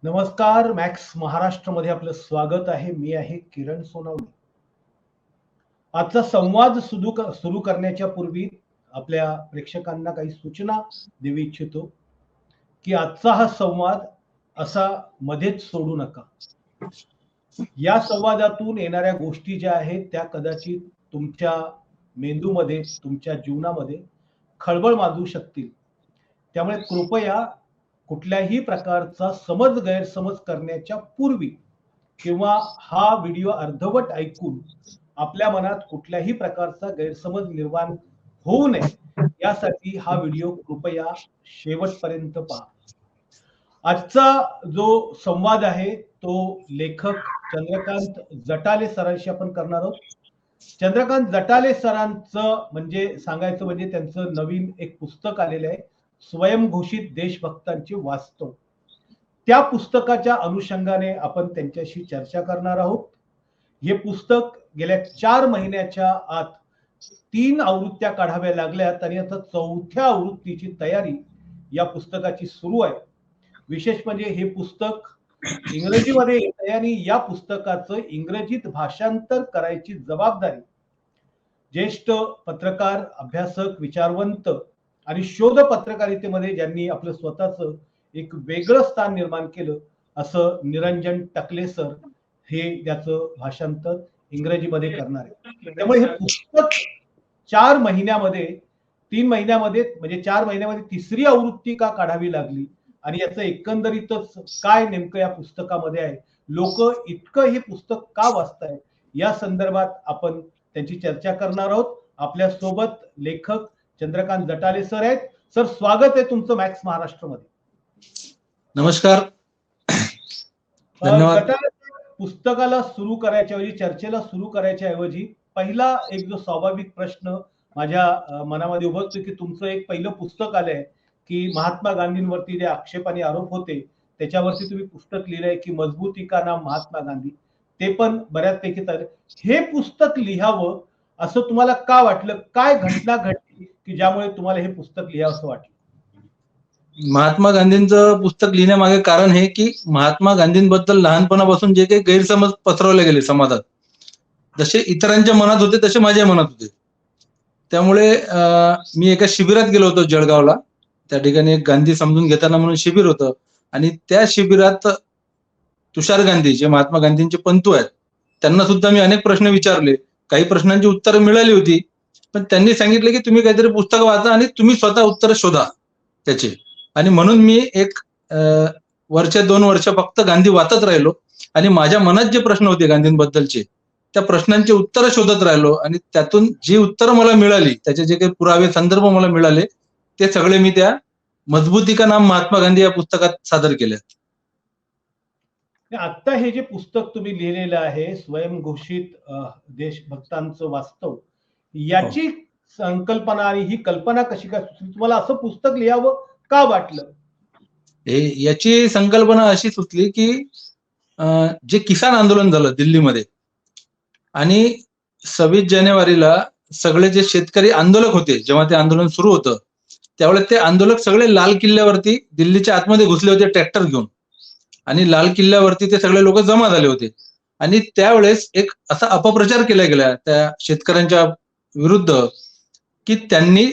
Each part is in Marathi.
नमस्कार. मॅक्स महाराष्ट्रमध्ये आपलं स्वागत आहे. मी आहे किरण सोनवणे. आजचा संवाद सुरू करण्याच्या पूर्वी आपल्या प्रेक्षकांना काही सूचना देऊ इच्छितो की आजचा हा संवाद असा मध्येच सोडू नका. या संवादातून येणाऱ्या गोष्टी ज्या आहेत त्या कदाचित तुमच्या मेंदूमध्ये, तुमच्या जीवनामध्ये खळबळ माजवू शकतील. त्यामुळे कृपया कुठल्याही प्रकारचा गैरसमज करण्याच्या पूर्वी किंवा हा व्हिडिओ अर्धवट ऐकून आपल्या मनात कुठल्याही प्रकारचा गैरसमज निर्माण होऊ नये यासाठी हा व्हिडिओ कृपया शेवटपर्यंत पहा. आजचा जो संवाद आहे तो लेखक चंद्रकांत जटाले सरांशी आपण करणार आहोत. चंद्रकांत जटाले सरांचं सांगायचं म्हणजे त्यांचं नवीन एक पुस्तक आलेलं आहे, स्वयंघोषित देशभक्तांचे वास्तव. त्या पुस्तकाच्या अनुषंगाने आपण त्यांच्याशी चर्चा करणार आहोत. हे पुस्तक गेल्या 4 महिन्याच्या आत 3 आवृत्त्या काढाव्या लागल्यात आणि आता 4थ्या आवृत्तीची तयारी या पुस्तकाची सुरू आहे. विशेष म्हणजे हे पुस्तक इंग्रजीमध्ये येत आहे आणि या पुस्तकाचं इंग्रजीत भाषांतर करायची जबाबदारी ज्येष्ठ पत्रकार, अभ्यासक, विचारवंत आणि शोध पत्रकारितेमध्ये ज्यांनी आपलं स्वतःचं एक वेगळं स्थान निर्माण केलं असं निरंजन टकले सर हे त्याचं भाषांतर इंग्रजीमध्ये करणार आहे. त्यामुळे हे पुस्तक 4 महिन्यामध्ये 3 महिन्यामध्ये म्हणजे 4 महिन्यामध्ये 3री आवृत्ती का काढावी लागली आणि याचं एकंदरीतच काय नेमकं या पुस्तकामध्ये आहे, लोक इतकं हे पुस्तक का वाचतायत या संदर्भात आपण त्यांची चर्चा करणार आहोत. आपल्या सोबत लेखक चंद्रकांत जटाले सर आहेत. सर, स्वागत आहे तुमचं मॅक्स महाराष्ट्रमध्ये. नमस्कार. धन्यवाद. पुस्तकाला सुरू करायच्या ऐवजी, चर्चेला सुरू करायच्या ऐवजी पहिला एक जो स्वाभाविक प्रश्न माझ्या मनामध्ये उभरतो की तुमचं एक पहिलं पुस्तक आलंय की महात्मा गांधींवरती जे आक्षेप आणि आरोप होते त्याच्यावरती तुम्ही पुस्तक लिहिलंय की मजबूती का नाम महात्मा गांधी. ते पण बऱ्याचपैकी हे पुस्तक लिहावं असं तुम्हाला का वाटलं? काय घटना घडली की ज्यामुळे तुम्हाला हे पुस्तक लिहावं असं वाटलं? महात्मा गांधींचं पुस्तक लिहिण्यामागे कारण हे की महात्मा गांधींबद्दल लहानपणापासून जे काही गैरसमज पसरवले गेले समाजात, जसे इतरांच्या मनात होते तसे माझ्या मनात होते. त्यामुळे मी एका शिबिरात गेलो होतो जळगावला. त्या ठिकाणी एक गांधी समजून घेताना म्हणून शिबिर होतं आणि त्या शिबिरात तुषार गांधी जे महात्मा गांधींचे पंतू आहेत त्यांना सुद्धा मी अनेक प्रश्न विचारले. काही प्रश्नांची उत्तरं मिळाली होती, पण त्यांनी सांगितलं की तुम्ही काहीतरी पुस्तक वाचा आणि तुम्ही स्वतः उत्तर शोधा त्याचे. आणि म्हणून मी एक 2 वर्ष फक्त गांधी वाचत राहिलो आणि माझ्या मनात जे प्रश्न होते गांधींबद्दलचे त्या प्रश्नांचे उत्तर शोधत राहिलो आणि त्यातून जी उत्तरं मला मिळाली, त्याचे जे काही पुरावे, संदर्भ मला मिळाले ते सगळे मी त्या मजबूती का नाम महात्मा गांधी या पुस्तकात सादर केले. आता हे जे पुस्तक तुम्ही लिहिलेलं आहे, स्वयंघोषित देशभक्तांचं वास्तव, याची संकल्पना आणि ही कल्पना कशी काय सुचली तुम्हाला? असं पुस्तक लिहावं का वाटलं? याची संकल्पना अशी सुचली की जे किसान आंदोलन झालं दिल्लीमध्ये आणि 26 जानेवारीला सगळे जे शेतकरी आंदोलक होते, जेव्हा ते आंदोलन सुरू होतं त्यावेळेस ते आंदोलक सगळे लाल किल्ल्यावरती दिल्लीच्या आतमध्ये घुसले होते ट्रॅक्टर घेऊन आणि लाल किल्ल्यावरती ते सगळे लोक जमा झाले होते. आणि त्यावेळेस एक असा अपप्रचार केला गेला त्या शेतकऱ्यांच्या विरुद्ध की त्यांनी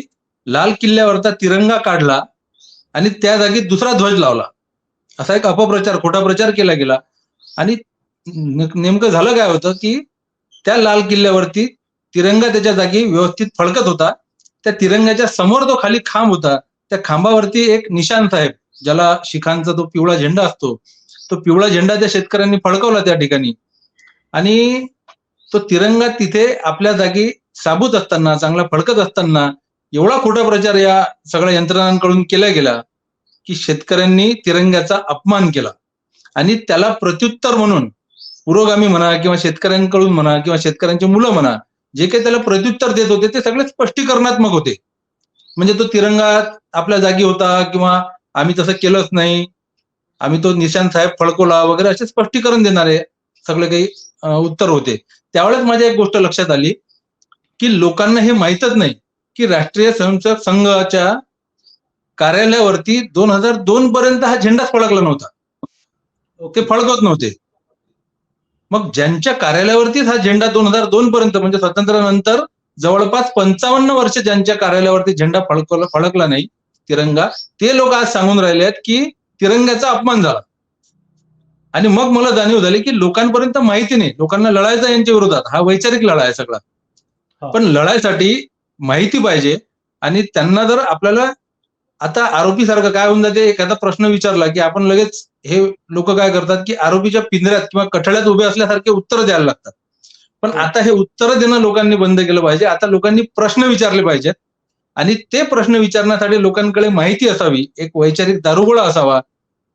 लाल किल्ल्यावरचा तिरंगा काढला आणि त्या जागी दुसरा ध्वज लावला. असा एक अपप्रचार, खोटा प्रचार केला गेला. आणि नेमकं झालं काय होतं की त्या लाल किल्ल्यावरती तिरंगा त्याच्या जागी व्यवस्थित फडकत होता. त्या तिरंगाच्या समोर जो खाली खांब होता त्या खांबावरती एक निशान साहेब, ज्याला शिखांचा तो पिवळा झेंडा असतो, तो पिवळा झेंडा त्या शेतकऱ्यांनी फडकवला त्या ठिकाणी. आणि तो तिरंगा तिथे आपल्या जागी साबूत असताना, चांगला फडकत असताना एवढा खोटा प्रचार या सगळ्या यंत्रणांकडून केला गेला की शेतकऱ्यांनी तिरंग्याचा अपमान केला. आणि त्याला प्रत्युत्तर म्हणून पुरोगामी म्हणा किंवा शेतकऱ्यांकडून म्हणा किंवा शेतकऱ्यांची मुलं म्हणा, जे काही त्याला प्रत्युत्तर देत होते ते सगळे स्पष्टीकरणात्मक होते. म्हणजे तो तिरंगा आपल्या जागी होता किंवा आम्ही तसं केलंच नाही, आम्ही तो निशान साहेब फडकवला वगैरे असे स्पष्टीकरण देणारे सगळे काही उत्तर होते. त्यावेळेस माझ्या एक गोष्ट लक्षात आली की लोकांना हे माहीतच नाही की राष्ट्रीय स्वयंसेवक संघाच्या कार्यालयावरती 2002 पर्यंत हा झेंडाच फडकला नव्हता. ते फळकत नव्हते. मग ज्यांच्या कार्यालयावरतीच हा झेंडा 2002 पर्यंत म्हणजे स्वातंत्र्यानंतर जवळपास 55 वर्ष ज्यांच्या कार्यालयावरती झेंडा फळकला नाही, तिरंगा, ते लोक आज सांगून राहिले आहेत की तिरंग्याचा अपमान झाला. आणि मग मला जाणीव झाली की लोकांपर्यंत माहिती नाही, लोकांना लढायचा यांच्या विरोधात, हा वैचारिक लढा आहे सगळा. पण लढाईसाठी माहिती पाहिजे. आणि त्यांना जर आपल्याला आता आरोपी सारखं काय होऊन जाते, एखादा प्रश्न विचारला की आपण लगेच हे लोक काय करतात की आरोपीच्या पिंजऱ्यात किंवा कठड्यात उभे असल्यासारखे उत्तर द्यायला लागतात. पण आता हे उत्तर देणं लोकांनी बंद केलं पाहिजे. आता लोकांनी प्रश्न विचारले पाहिजेत आणि ते प्रश्न विचारण्यासाठी लोकांकडे माहिती असावी, एक वैचारिक दारुगोळा असावा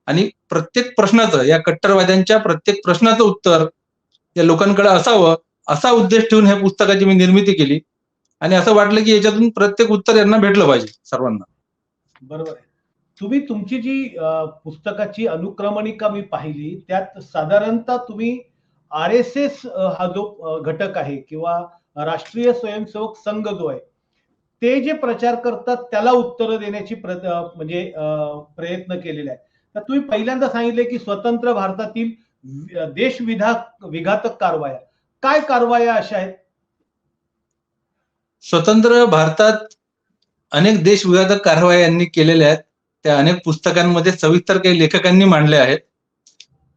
आणि प्रत्येक प्रश्नाचं, या कट्टरवाद्यांच्या प्रत्येक प्रश्नाचं उत्तर या लोकांकडे असावं, असा उद्देश ठेवून ह्या पुस्तकाची मी निर्मिती केली. आणि असं वाटलं की याच्यातून प्रत्येक उत्तर यांना भेटलं पाहिजे सर्वांना. बरोबर आहे. तुम्ही तुमची जी पुस्तकाची अनुक्रमणिका मी पाहिली, त्यात साधारणतः तुम्ही RSS हा जो घटक आहे किंवा राष्ट्रीय स्वयंसेवक संघ जो आहे, ते जे प्रचार करतात त्याला उत्तर देण्याची म्हणजे प्रयत्न केलेला आहे. तर तुम्ही पहिल्यांदा सांगितले की स्वतंत्र भारतातील विघातक कारवाया, काय कारवाया अशा आहेत? स्वतंत्र भारतात अनेक देशविघातक कारवाया यांनी केलेल्या आहेत. त्या अनेक पुस्तकांमध्ये सविस्तर काही लेखकांनी मांडल्या आहेत.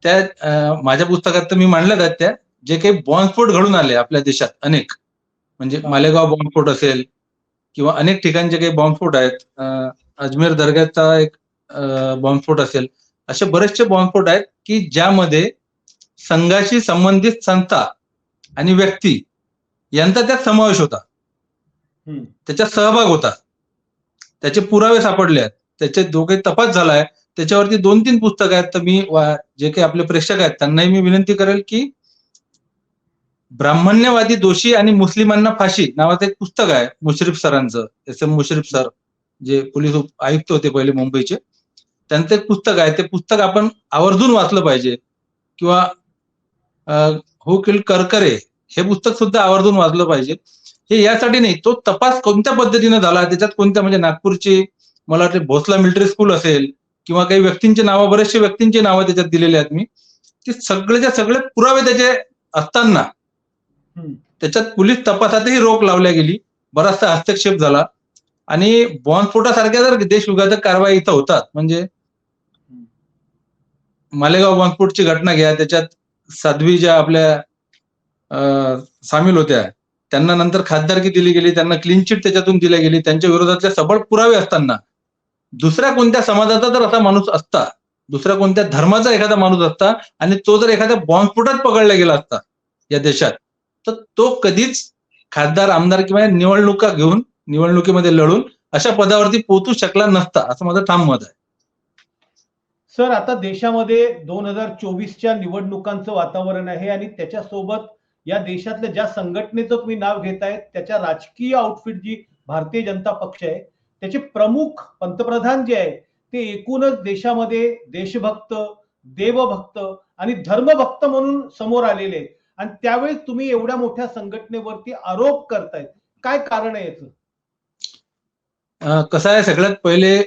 त्या माझ्या पुस्तकात तर मी मांडल्यात आहेत. त्या जे काही बॉम्बस्फोट घडून आले आपल्या देशात अनेक, म्हणजे मालेगाव बॉम्बस्फोट असेल किंवा अनेक ठिकाणचे काही बॉम्बस्फोट आहेत, अजमेर दर्ग्याचा एक बॉम्बस्फोट असेल, असे बरेचसे बॉम्बस्फोट आहेत की ज्यामध्ये संघाशी संबंधित संस्था आणि व्यक्ती यांचा त्यात समावेश होता, त्याच्यात सहभाग होता, त्याचे पुरावे सापडले आहेत, त्याचे दोघे तपास झालाय, त्याच्यावरती 2-3 पुस्तकं आहेत. तर मी जे काही आपले प्रेक्षक आहेत त्यांनाही मी विनंती करेल की ब्राह्मण्यवादी दोषी आणि मुस्लिमांना फाशी नावाचं एक पुस्तक आहे मुश्रीफ सरांचं, SM मुश्रीफ सर, जे पोलीस आयुक्त होते पहिले मुंबईचे, त्यांचं एक पुस्तक आहे. ते पुस्तक आपण आवर्जून वाचलं पाहिजे. किंवा हू किल्ड करकरे हे पुस्तक सुद्धा आवर्जून वाचलं पाहिजे. हे यासाठी नाही, तो तपास कोणत्या पद्धतीने झाला, त्याच्यात कोणत्या, म्हणजे नागपूरची मला वाटते भोसला मिलिटरी स्कूल असेल किंवा काही व्यक्तींची नावं, बरेचसे व्यक्तींची नावं त्याच्यात दिलेली आहेत मी, की सगळेच्या सगळे पुरावे त्याचे असताना त्याच्यात पोलीस तपासातही रोख लावल्या गेली, बराचसा हस्तक्षेप झाला. आणि बॉम्बस्फोटासारख्या जर देशविघातक कारवाई इथं होतात, म्हणजे मालेगाव बॉम्बस्फोटची घटना घ्या, त्याच्यात साध्वी ज्या आपल्या सामील होत्या त्यांना नंतर खासदारकी दिली गेली, त्यांना क्लीन चिट त्याच्यातून दिली गेली, त्यांच्या विरोधातले सबळ पुरावे असताना दुसऱ्या कोणत्या समाजाचा जर असा माणूस असता, दुसऱ्या कोणत्या धर्माचा एखादा माणूस असता आणि तो जर एखाद्या बॉम्बस्फोटात पकडला गेला असता या देशात, तर तो कधीच खासदार, आमदार किंवा निवडणुका घेऊन, निवडणुकीमध्ये लढून अशा पदावरती पोहोचू शकला नसता, असं माझं ठाम मत आहे. सर, आता देशामध्ये 2024च्या निवडणुकांचं वातावरण आहे आणि त्याच्यासोबत या देशातल्या ज्या संघटनेचं तुम्ही नाव घेताय त्याच्या राजकीय आउटफिट जी भारतीय जनता पक्ष आहे, त्याचे प्रमुख पंतप्रधान जे आहे ते एकूणच देशामध्ये देशभक्त, देवभक्त आणि धर्मभक्त म्हणून समोर आलेले आहेत. आणि त्यावेळी तुम्ही एवढ्या मोठ्या संघटनेवरती आरोप करतायत, काय कारण आहे याचं? कसं आहे, सगळ्यात पहिले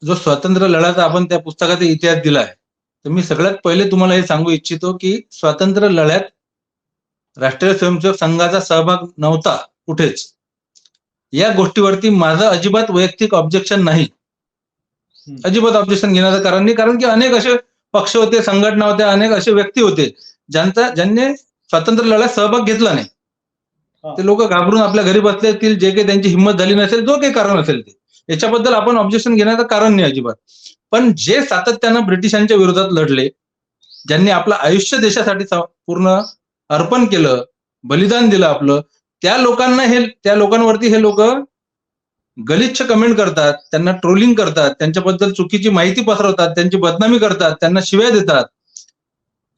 जो स्वातंत्र्य लढ्याचा आपण त्या पुस्तकात इतिहास दिलाय, तर मी सगळ्यात पहिले तुम्हाला हे सांगू इच्छितो की स्वातंत्र्य लढ्यात राष्ट्रीय स्वयंसेवक संघाचा सहभाग नव्हता कुठेच. या गोष्टीवरती माझं अजिबात वैयक्तिक ऑब्जेक्शन नाही, अजिबात ऑब्जेक्शन घेण्याचं कारण नाही. कारण की अनेक असे पक्ष होते, संघटना होत्या, अनेक असे व्यक्ती होते ज्यांनी स्वातंत्र्य लढ्यात सहभाग घेतला नाही. ते लोक घाबरून आपल्या घरी बसले असतील, जे काही त्यांची हिंमत झाली नसेल, जो काही कारण असेल ते, याच्याबद्दल आपण ऑब्जेक्शन घेण्याचं कारण नाही अजिबात. पण जे सातत्यानं ब्रिटिशांच्या विरोधात लढले, ज्यांनी आपलं आयुष्य देशासाठी पूर्ण अर्पण केलं, बलिदान दिलं आपलं, त्या लोकांवरती हे लोक गलिच्छ कमेंट करतात, त्यांना ट्रोलिंग करतात, त्यांच्याबद्दल चुकीची माहिती पसरवतात, त्यांची बदनामी करतात, त्यांना शिव्या देतात.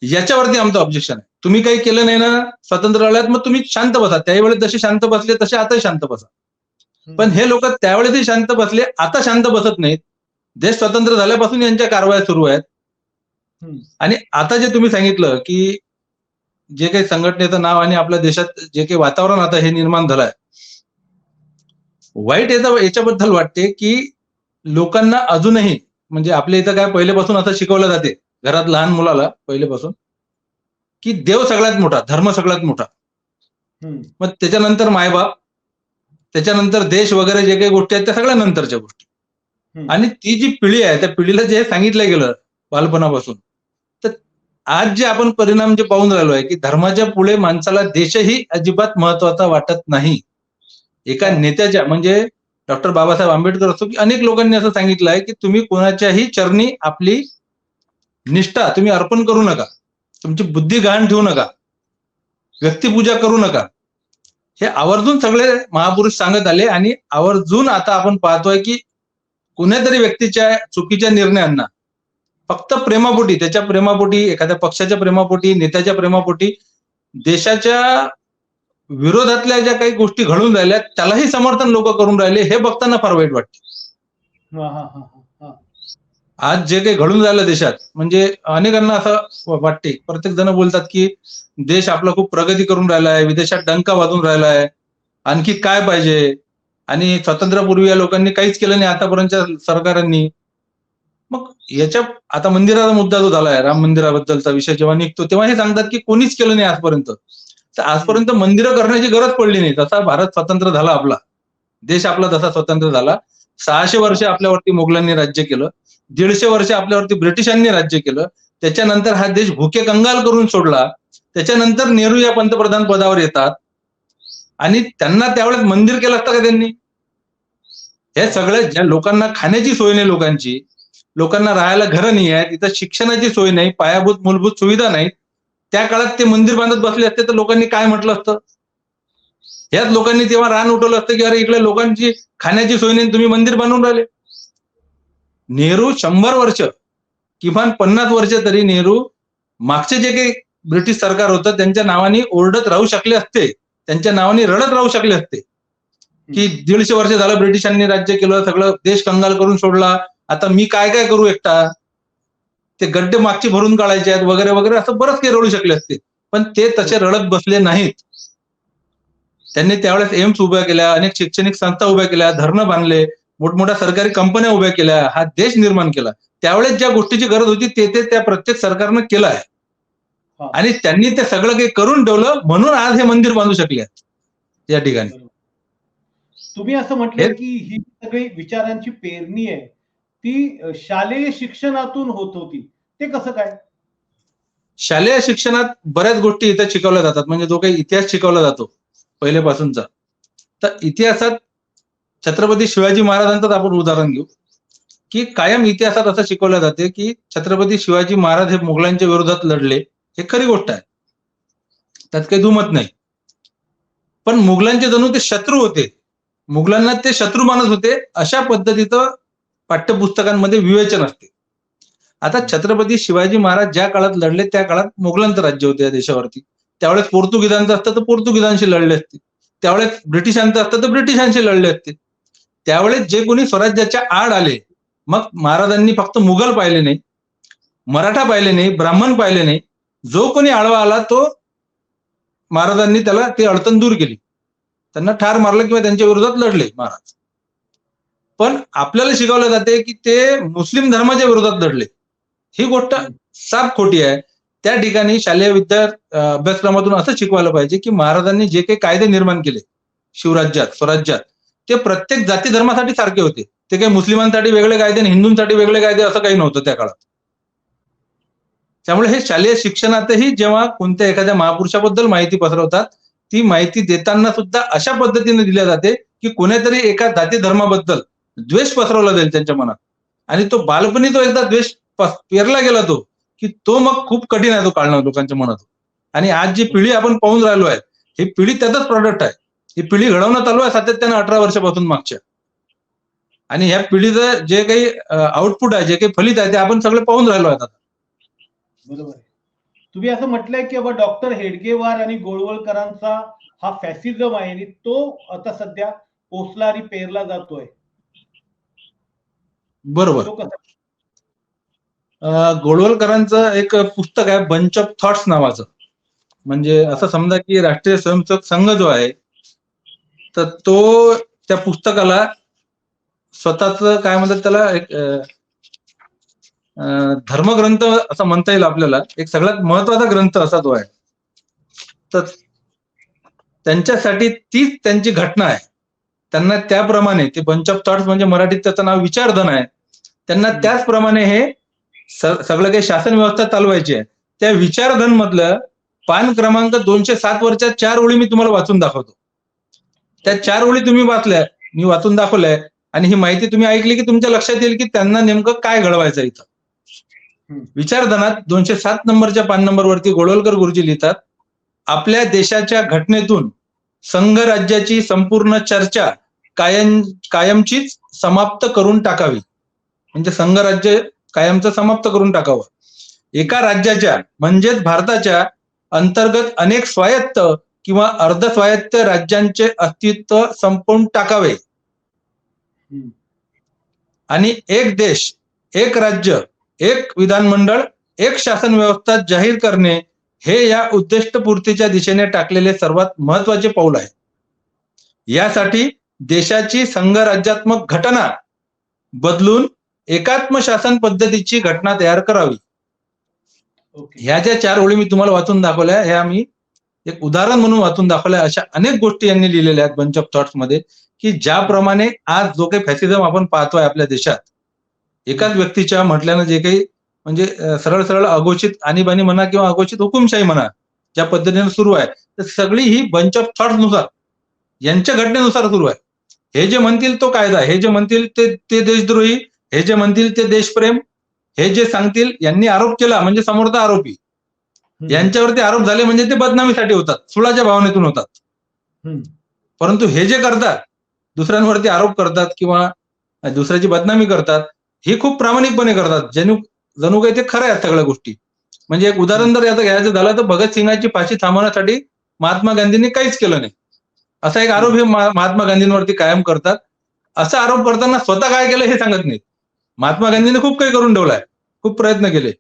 याच्यावरती आमचं ऑब्जेक्शन आहे. तुम्ही काही केलं नाही ना स्वातंत्र्य लढ्यात, मग तुम्ही शांत बसा. त्यावेळेस जसे शांत बसले तसे आताही शांत बसा. पण हे लोक त्यावेळेसही शांत बसले, आता शांत बसत नाहीत. देश स्वतंत्र झाल्यापासून यांच्या कारवाया सुरू आहेत. आणि आता जे तुम्ही सांगितलं की जे काही संघटनेचं नाव आणि आपल्या देशात जे काही वातावरण आता हे निर्माण झालंय, वाईट याच्याबद्दल वाटते की लोकांना अजूनही, म्हणजे आपल्या इथं काय पहिल्यापासून असं शिकवलं जाते, घरात लहान मुलाला पहिलेपासून, की देव सगळ्यात मोठा, धर्म सगळ्यात मोठा, मग त्याच्यानंतर मायबाप, त्याच्यानंतर देश वगैरे जे काही गोष्टी आहेत त्या सगळ्या नंतरच्या गोष्टी. आणि ती जी पिढी आहे त्या पिढीला जे सांगितलं गेलं बालपणापासून, तर आज जे आपण परिणाम जे पाहून राहिलो आहे की धर्माच्या पुढे माणसाला देशही अजिबात महत्वाचा वाटत नाही. एका नेत्याच्या म्हणजे डॉक्टर बाबासाहेब आंबेडकर असो की अनेक लोकांनी असं सांगितलं आहे की तुम्ही कोणाच्याही चरणी आपली निष्ठा तुम्ही अर्पण करू नका, तुमची बुद्धी गहाण ठेवू नका, व्यक्तिपूजा करू नका. हे आवर्जून सगळे महापुरुष सांगत आले आणि आवर्जून आता आपण पाहतोय की कुणीतरी व्यक्तीच्या चुकीच्या निर्णयांना फक्त प्रेमापोटी, त्याच्या प्रेमापोटी, एखाद्या पक्षाच्या प्रेमापोटी, नेत्याच्या प्रेमापोटी देशाच्या विरोधातल्या ज्या काही गोष्टी घडून राहिल्या त्यालाही समर्थन लोक करून राहिले, हे बघताना फार वाईट वाटते. आज जे काही घडून राहिलं देशात, म्हणजे अनेकांना असं वाटते, प्रत्येक जण बोलतात की देश आपला खूप प्रगती करून राहिला आहे, विदेशात डंका वाजून राहिला आहे, आणखी काय पाहिजे, आणि स्वातंत्र्यापूर्वी या लोकांनी काहीच केलं नाही आतापर्यंतच्या सरकारांनी. मग याच्या आता मंदिराचा मुद्दा जो झालाय, राम मंदिराबद्दलचा विषय जेव्हा निघतो तेव्हा हे सांगतात की कोणीच केलं नाही आजपर्यंत. तर आजपर्यंत मंदिरं करण्याची गरज पडली नाही. जसा भारत स्वतंत्र झाला, आपला देश आपला जसा स्वतंत्र झाला, 600 वर्ष आपल्यावरती मोगलांनी राज्य केलं, 150 वर्ष आपल्यावरती ब्रिटिशांनी राज्य केलं, त्याच्यानंतर हा देश भुके कंगाल करून सोडला, त्याच्यानंतर नेहरू या पंतप्रधान पदावर येतात आणि त्यांना त्यावेळेस मंदिर केलं असतं का त्यांनी? हे सगळे ज्या लोकांना खाण्याची सोय नाही, लोकांना राहायला घरं नाही आहेत, इथं शिक्षणाची सोय नाही, पायाभूत मूलभूत सुविधा नाही, त्या काळात ते मंदिर बांधत बसले असते तर लोकांनी काय म्हटलं असतं? याच लोकांनी तेव्हा रान उठवलं असतं की अरे इकडे लोकांची खाण्याची सोय नाही, तुम्ही मंदिर बांधून राहिले. नेहरू 100 वर्ष, किमान 50 वर्ष तरी नेहरू मागचे जे काही ब्रिटिश सरकार होतं त्यांच्या नावाने ओरडत राहू शकले असते, त्यांच्या नावाने रडत राहू शकले असते की 150 वर्ष झालं ब्रिटिशांनी राज्य केलं, सगळं देश कंगाल करून सोडला, आता मी काय काय करू एकटा, ते गड्डे मागची भरून काढायचे आहेत वगैरे वगैरे, असं बरंच काही रडू शकले असते. पण ते तसे रडत बसले नाहीत. त्यांनी त्यावेळेस एम्स उभ्या केल्या, अनेक शैक्षणिक संस्था उभ्या केल्या, धरणं बांधले, मोठमोठ्या सरकारी कंपन्या उभ्या केल्या, हा देश निर्माण केला. त्यावेळेस ज्या गोष्टीची गरज होती ते त्या प्रत्येक सरकारनं केलं आहे आणि त्यांनी ते सगळं काही करून ठेवलं, म्हणून आज हे मंदिर बांधू शकले या ठिकाणी. तुम्ही असं म्हटलं की ही सगळी विचारांची पेरणी आहे ती शालेय शिक्षणातून होत होती, ते कसं काय? शालेय शिक्षणात बऱ्याच गोष्टी इथं शिकवल्या जातात, म्हणजे जो काही इतिहास शिकवला जातो पहिलेपासूनचा, तर इतिहासात छत्रपती शिवाजी महाराजांचंच आपण उदाहरण घेऊ की कायम इतिहासात असं शिकवलं जाते की छत्रपती शिवाजी महाराज हे मुघलांच्या विरोधात लढले, हे खरी गोष्ट आहे, त्यात काही दुमत नाही. पण मुघलांचे जणू ते शत्रू होते, मुघलांना ते शत्रू मानत होते, अशा पद्धतीचं पाठ्यपुस्तकांमध्ये विवेचन असते. आता छत्रपती शिवाजी महाराज ज्या काळात लढले त्या काळात मुघलांचं राज्य होते या देशावरती. त्यावेळेस पोर्तुगीजांचं असतं तर पोर्तुगीजांशी लढले असते, त्यावेळेस ब्रिटिशांचं असतं तर ब्रिटिशांशी लढले असते. त्यावेळेस जे कोणी स्वराज्याच्या आड आले, मग महाराजांनी फक्त मुघल पाहिले नाही, मराठा पाहिले नाही, ब्राह्मण पाहिले नाही, जो कोणी आडवा आला तो महाराजांनी त्याला ती अडचण दूर केली, त्यांना ठार मारलं किंवा त्यांच्या विरोधात लढले महाराज. पण आपल्याला शिकवलं जाते की ते मुस्लिम धर्माच्या विरोधात लढले, ही गोष्ट साफ खोटी आहे. त्या ठिकाणी शालेय अभ्यासक्रमातून असं शिकवायला पाहिजे की महाराजांनी जे काही कायदे निर्माण केले शिवराज्यात, स्वराज्यात, ते प्रत्येक जाती धर्मासाठी सारखे होते. ते काही मुस्लिमांसाठी वेगळे कायदे आणि हिंदूंसाठी वेगळे कायदे असं काही नव्हतं त्या काळात. त्यामुळे हे शालेय शिक्षणातही जेव्हा कोणत्या एखाद्या महापुरुषाबद्दल माहिती पसरवतात, ती माहिती देताना सुद्धा अशा पद्धतीने दिल्या जाते की कोणीतरी एका जाती धर्माबद्दल द्वेष पसरवला जाईल त्यांच्या मनात, आणि तो बालपणी तो एकदा द्वेष पेरला गेला तो की तो मग खूप कठीण आहे तो काढणं लोकांच्या मनात. आणि आज जी पिढी आपण पाहून राहिलो आहे, ही पिढी त्याचाच प्रॉडक्ट आहे. ही पिढी घडवणं चालू आहे सातत्यानं 18 वर्षापासून मागच्या, आणि ह्या पिढीचं जे काही आउटपुट आहे, जे काही फलित आहे, ते आपण सगळे पाहून राहिलो आहे आता. बरोबर आहे. तुम्ही असं म्हटलंय की बाबा डॉक्टर हेडगेवार आणि गोळवळकरांचा हा फॅसिझम आहे आणि तो आता सध्या पोचला आणि पेरला जातोय. बरोबर. गोळवलकरांचं एक पुस्तक आहे बंच ऑफ थॉट्स नावाचं, म्हणजे असं समजा की राष्ट्रीय स्वयंसेवक संघ जो आहे तर तो त्या पुस्तकाला स्वतःच काय म्हणतात त्याला एक धर्मग्रंथ असं म्हणता येईल आपल्याला, एक सगळ्यात महत्वाचा ग्रंथ असा तो आहे. तर त्यांच्यासाठी तीच त्यांची घटना आहे. त्यांना त्याप्रमाणे ते बंच ऑफ थॉट्स म्हणजे मराठीत त्याचं नाव विचारधन आहे. त्यांना त्याचप्रमाणे हे सगळं काही शासन व्यवस्था चालवायची आहे. त्या विचारधन मधलं पान क्रमांक 207 वरच्या 4 ओळी मी तुम्हाला वाचून दाखवतो. त्या 4 ओळी तुम्ही वाचल्या, मी वाचून दाखवलंय, आणि ही माहिती तुम्ही ऐकली की तुमच्या लक्षात येईल की त्यांना नेमकं काय घडवायचं इथं. विचारधनात 207 नंबरच्या पान नंबरवरती गोळवलकर गुरुजी लिहितात, आपल्या देशाच्या घटनेतून संघराज्याची संपूर्ण चर्चा कायमचीच समाप्त करून टाकावी. म्हणजे संघराज्य कायमचं समाप्त करून टाकावं. एका राज्याच्या म्हणजेच भारताच्या अंतर्गत अनेक स्वायत्त किंवा अर्धस्वायत्त राज्यांचे अस्तित्व संपवून टाकावे आणि एक देश, एक राज्य, एक विधानमंडळ, एक शासन व्यवस्था जाहीर करणे हे या उद्दिष्टपूर्तीच्या दिशेने टाकलेले सर्वात महत्वाचे पाऊल आहे. यासाठी देशाची संघराज्यात्मक घटना बदलून एकात्म शासन पद्धतीची घटना तयार करावी. ह्या ज्या 4 ओळी मी तुम्हाला वाचून दाखवल्या, ह्या मी एक उदाहरण म्हणून वाचून दाखवल्या. अशा अनेक गोष्टी यांनी लिहिलेल्या आहेत बंच ऑफ थॉट्स मध्ये, की ज्याप्रमाणे आज जो काही फॅसिझम आपण पाहतोय आपल्या देशात, एकाच व्यक्तीच्या म्हटल्यानं जे काही म्हणजे सरळ सरळ अघोषित आणीबाणी म्हणा किंवा अघोषित हुकुमशाही म्हणा, ज्या पद्धतीने सुरू आहे, तर सगळी ही बंच ऑफ थॉट्स नुसार, यांच्या घटनेनुसार सुरू आहे. हे जे म्हणतील तो कायदा, हे जे म्हणतील ते देशद्रोही, हे जे म्हणतील ते देशप्रेम, हे जे सांगतील, यांनी आरोप केला म्हणजे समोरचा आरोपी, यांच्यावरती आरोप झाले म्हणजे ते बदनामीसाठी होतात, सुळाच्या भावनेतून होतात. परंतु हे जे करतात, दुसऱ्यांवरती आरोप करतात किंवा दुसऱ्याची बदनामी करतात, हे खूप प्रामाणिकपणे करतात, जणू काही ते खरं आहेत सगळ्या गोष्टी. म्हणजे एक उदाहरण जर याचं घ्यायचं झालं तर भगतसिंगाची फाशी थांबवण्यासाठी महात्मा गांधींनी काहीच केलं नाही, असा एक आरोप हे महात्मा गांधींवरती कायम करतात. असा आरोप करताना स्वतः काय केलं हे सांगत नाहीत. महात्मा गांधींनी खूप काही करून ठेवलाय, खूप प्रयत्न केले,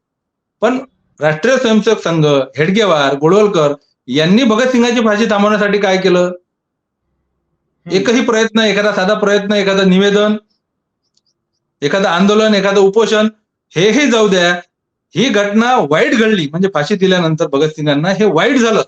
पण राष्ट्रीय स्वयंसेवक संघ, हेडगेवार, गोळवलकर यांनी भगतसिंगाची फाशी थांबवण्यासाठी काय केलं? एकही प्रयत्न, एखादा साधा प्रयत्न, एखादं निवेदन, एखादं आंदोलन, एखादं उपोषण, हेही जाऊ द्या. ही घटना वाईट घडली म्हणजे फाशी दिल्यानंतर भगतसिंगांना हे वाईट झालं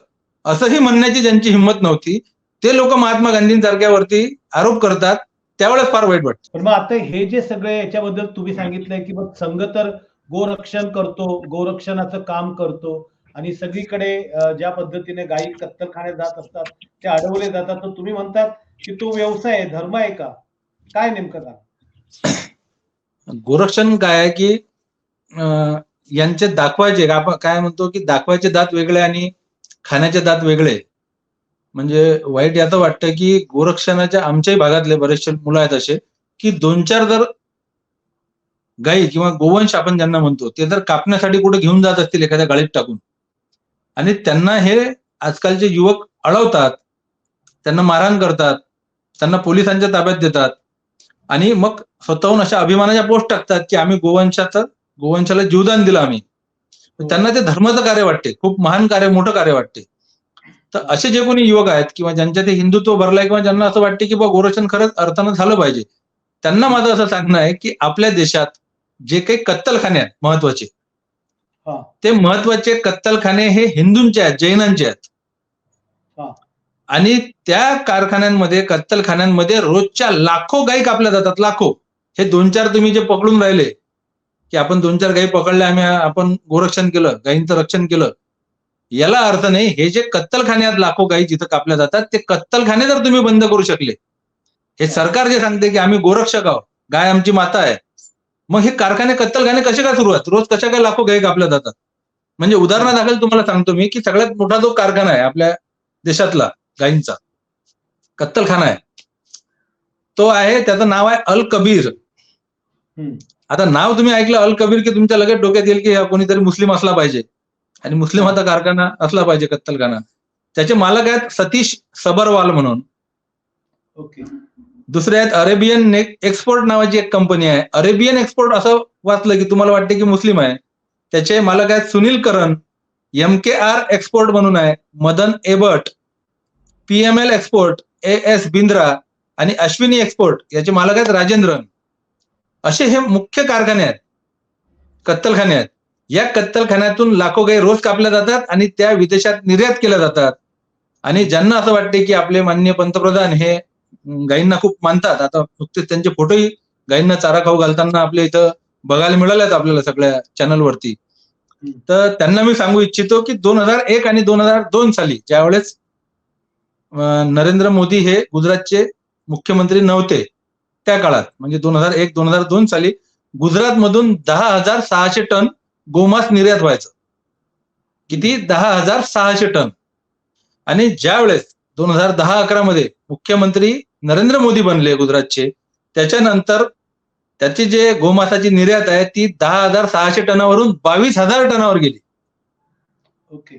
असंही म्हणण्याची ज्यांची हिंमत नव्हती, ते लोक महात्मा गांधींसारख्यावरती आरोप करतात, त्यावेळेस फार वाईट वाटतं. पण मग आता हे जे सगळे याच्याबद्दल तुम्ही सांगितलंय की मग संघ तर गोरक्षण करतो, गोरक्षणाचं काम करतो, आणि सगळीकडे ज्या पद्धतीने गायी कत्तलखान्यात जात असतात, ते अडवले जातात, तर तुम्ही म्हणतात की तो व्यवसाय आहे, धर्म आहे का? काय नेमकं का? गोरक्षण काय आहे की यांचे दाखवायचे, आपण काय म्हणतो की दाखवायचे दात वेगळे आणि खाण्याचे दात वेगळे. म्हणजे वाईट याचं वाटतं की गोरक्षणाच्या आमच्याही भागातले बरेचसे मुलं आहेत असे की 2-4 जर गायी किंवा गोवंश आपण ज्यांना म्हणतो ते जर कापण्यासाठी कुठे घेऊन जात असतील एखाद्या गाडीत टाकून, आणि त्यांना हे आजकालचे युवक अडवतात, त्यांना मारहाण करतात, त्यांना पोलिसांच्या ताब्यात देतात, आणि मग स्वतःहून अशा अभिमानाच्या पोस्ट टाकतात की आम्ही गोवंशाला जीवदान दिलं आम्ही. त्यांना ते धर्माचं कार्य वाटते, खूप महान कार्य, मोठं कार्य वाटते. तर असे जे कोणी युवक आहेत किंवा ज्यांच्या ते हिंदुत्व भरलंय किंवा ज्यांना असं वाटते की बा गोरक्षण खरंच अर्थानं झालं पाहिजे, त्यांना माझं असं सांगणं आहे की आपल्या देशात जे काही कत्तलखाने आहेत महत्वाचे, ते महत्वाचे कत्तलखाने हे हिंदूंचे आहेत, जैनांचे आहेत. आणि त्या कारखान्यांमध्ये, कत्तलखान्यांमध्ये रोजच्या लाखो गायी कापल्या जातात, लाखो. हे 2-4 तुम्ही जे पकडून राहिले की आपण 2-4 गायी पकडल्या, आपण गोरक्षण केलं, गायींचं रक्षण केलं, याला अर्थ नाही. हे जे कत्तलखाने आहेत, लाखो गायी जिथं कापल्या जातात, ते कत्तलखाने जर तुम्ही बंद करू शकले, हे सरकार जे सांगते की आम्ही गोरक्षक आहोत, गाय आमची माता आहे, मग हे कारखाने, कत्तलखाने कसे काय सुरू आहेत? रोज कशा काय लाखो गायी कापल्या जातात? म्हणजे उदाहरणादाखल तुम्हाला सांगतो मी की सगळ्यात मोठा जो कारखाना आहे आपल्या देशातला गायींचा, कत्तलखाना आहे, तो आहे, त्याचं नाव आहे अल कबीर. आता नाव तुम्ही ऐकलं अल कबीर की तुमच्या लगेच डोक्यात येईल की कोणीतरी मुस्लिम असला पाहिजे आणि मुस्लिमाचा कारखाना असला पाहिजे कत्तलखाना. त्याचे मालक आहेत सतीश सबरवाल म्हणून. दुसरे आहेत अरेबियन एक्सपोर्ट नावाची एक कंपनी आहे. अरेबियन एक्सपोर्ट असं वाचलं की तुम्हाला वाटते की मुस्लिम आहे. त्याचे मालक आहेत सुनील करण. MKR एक्सपोर्ट म्हणून आहे Madan Abbott. PML export AS Bindra आणि अश्विनी एक्सपोर्ट याचे मालक आहेत राजेंद्रन. असे हे मुख्य कारखाने आहेत कत्तलखाने आहेत. या कत्तलखान्यातून लाखो गायी रोज कापल्या जातात आणि त्या विदेशात निर्यात केल्या जातात. आणि ज्यांना असं वाटते की आपले माननीय पंतप्रधान हे गायींना खूप मानतात, आता नुकतेच त्यांचे फोटोही गायींना चारा खाऊ घालताना आपल्या इथं बघायला मिळालेत आपल्याला सगळ्या चॅनलवरती. तर त्यांना मी सांगू इच्छितो की 2001 आणि 2002 साली ज्यावेळेस नरेंद्र मोदी हे गुजरातचे मुख्यमंत्री नव्हते, त्या काळात म्हणजे 2001-2002 साली गुजरातमधून 10,600 टन गोमांस निर्यात व्हायचं. किती? 10,600 टन. आणि ज्यावेळेस 2010-11 मध्ये मुख्यमंत्री नरेंद्र मोदी बनले गुजरातचे, त्याच्यानंतर त्याची जे गोमांसाची निर्यात आहे ती 10,600 टनावरून 22,000 टनावर गेली. ओके.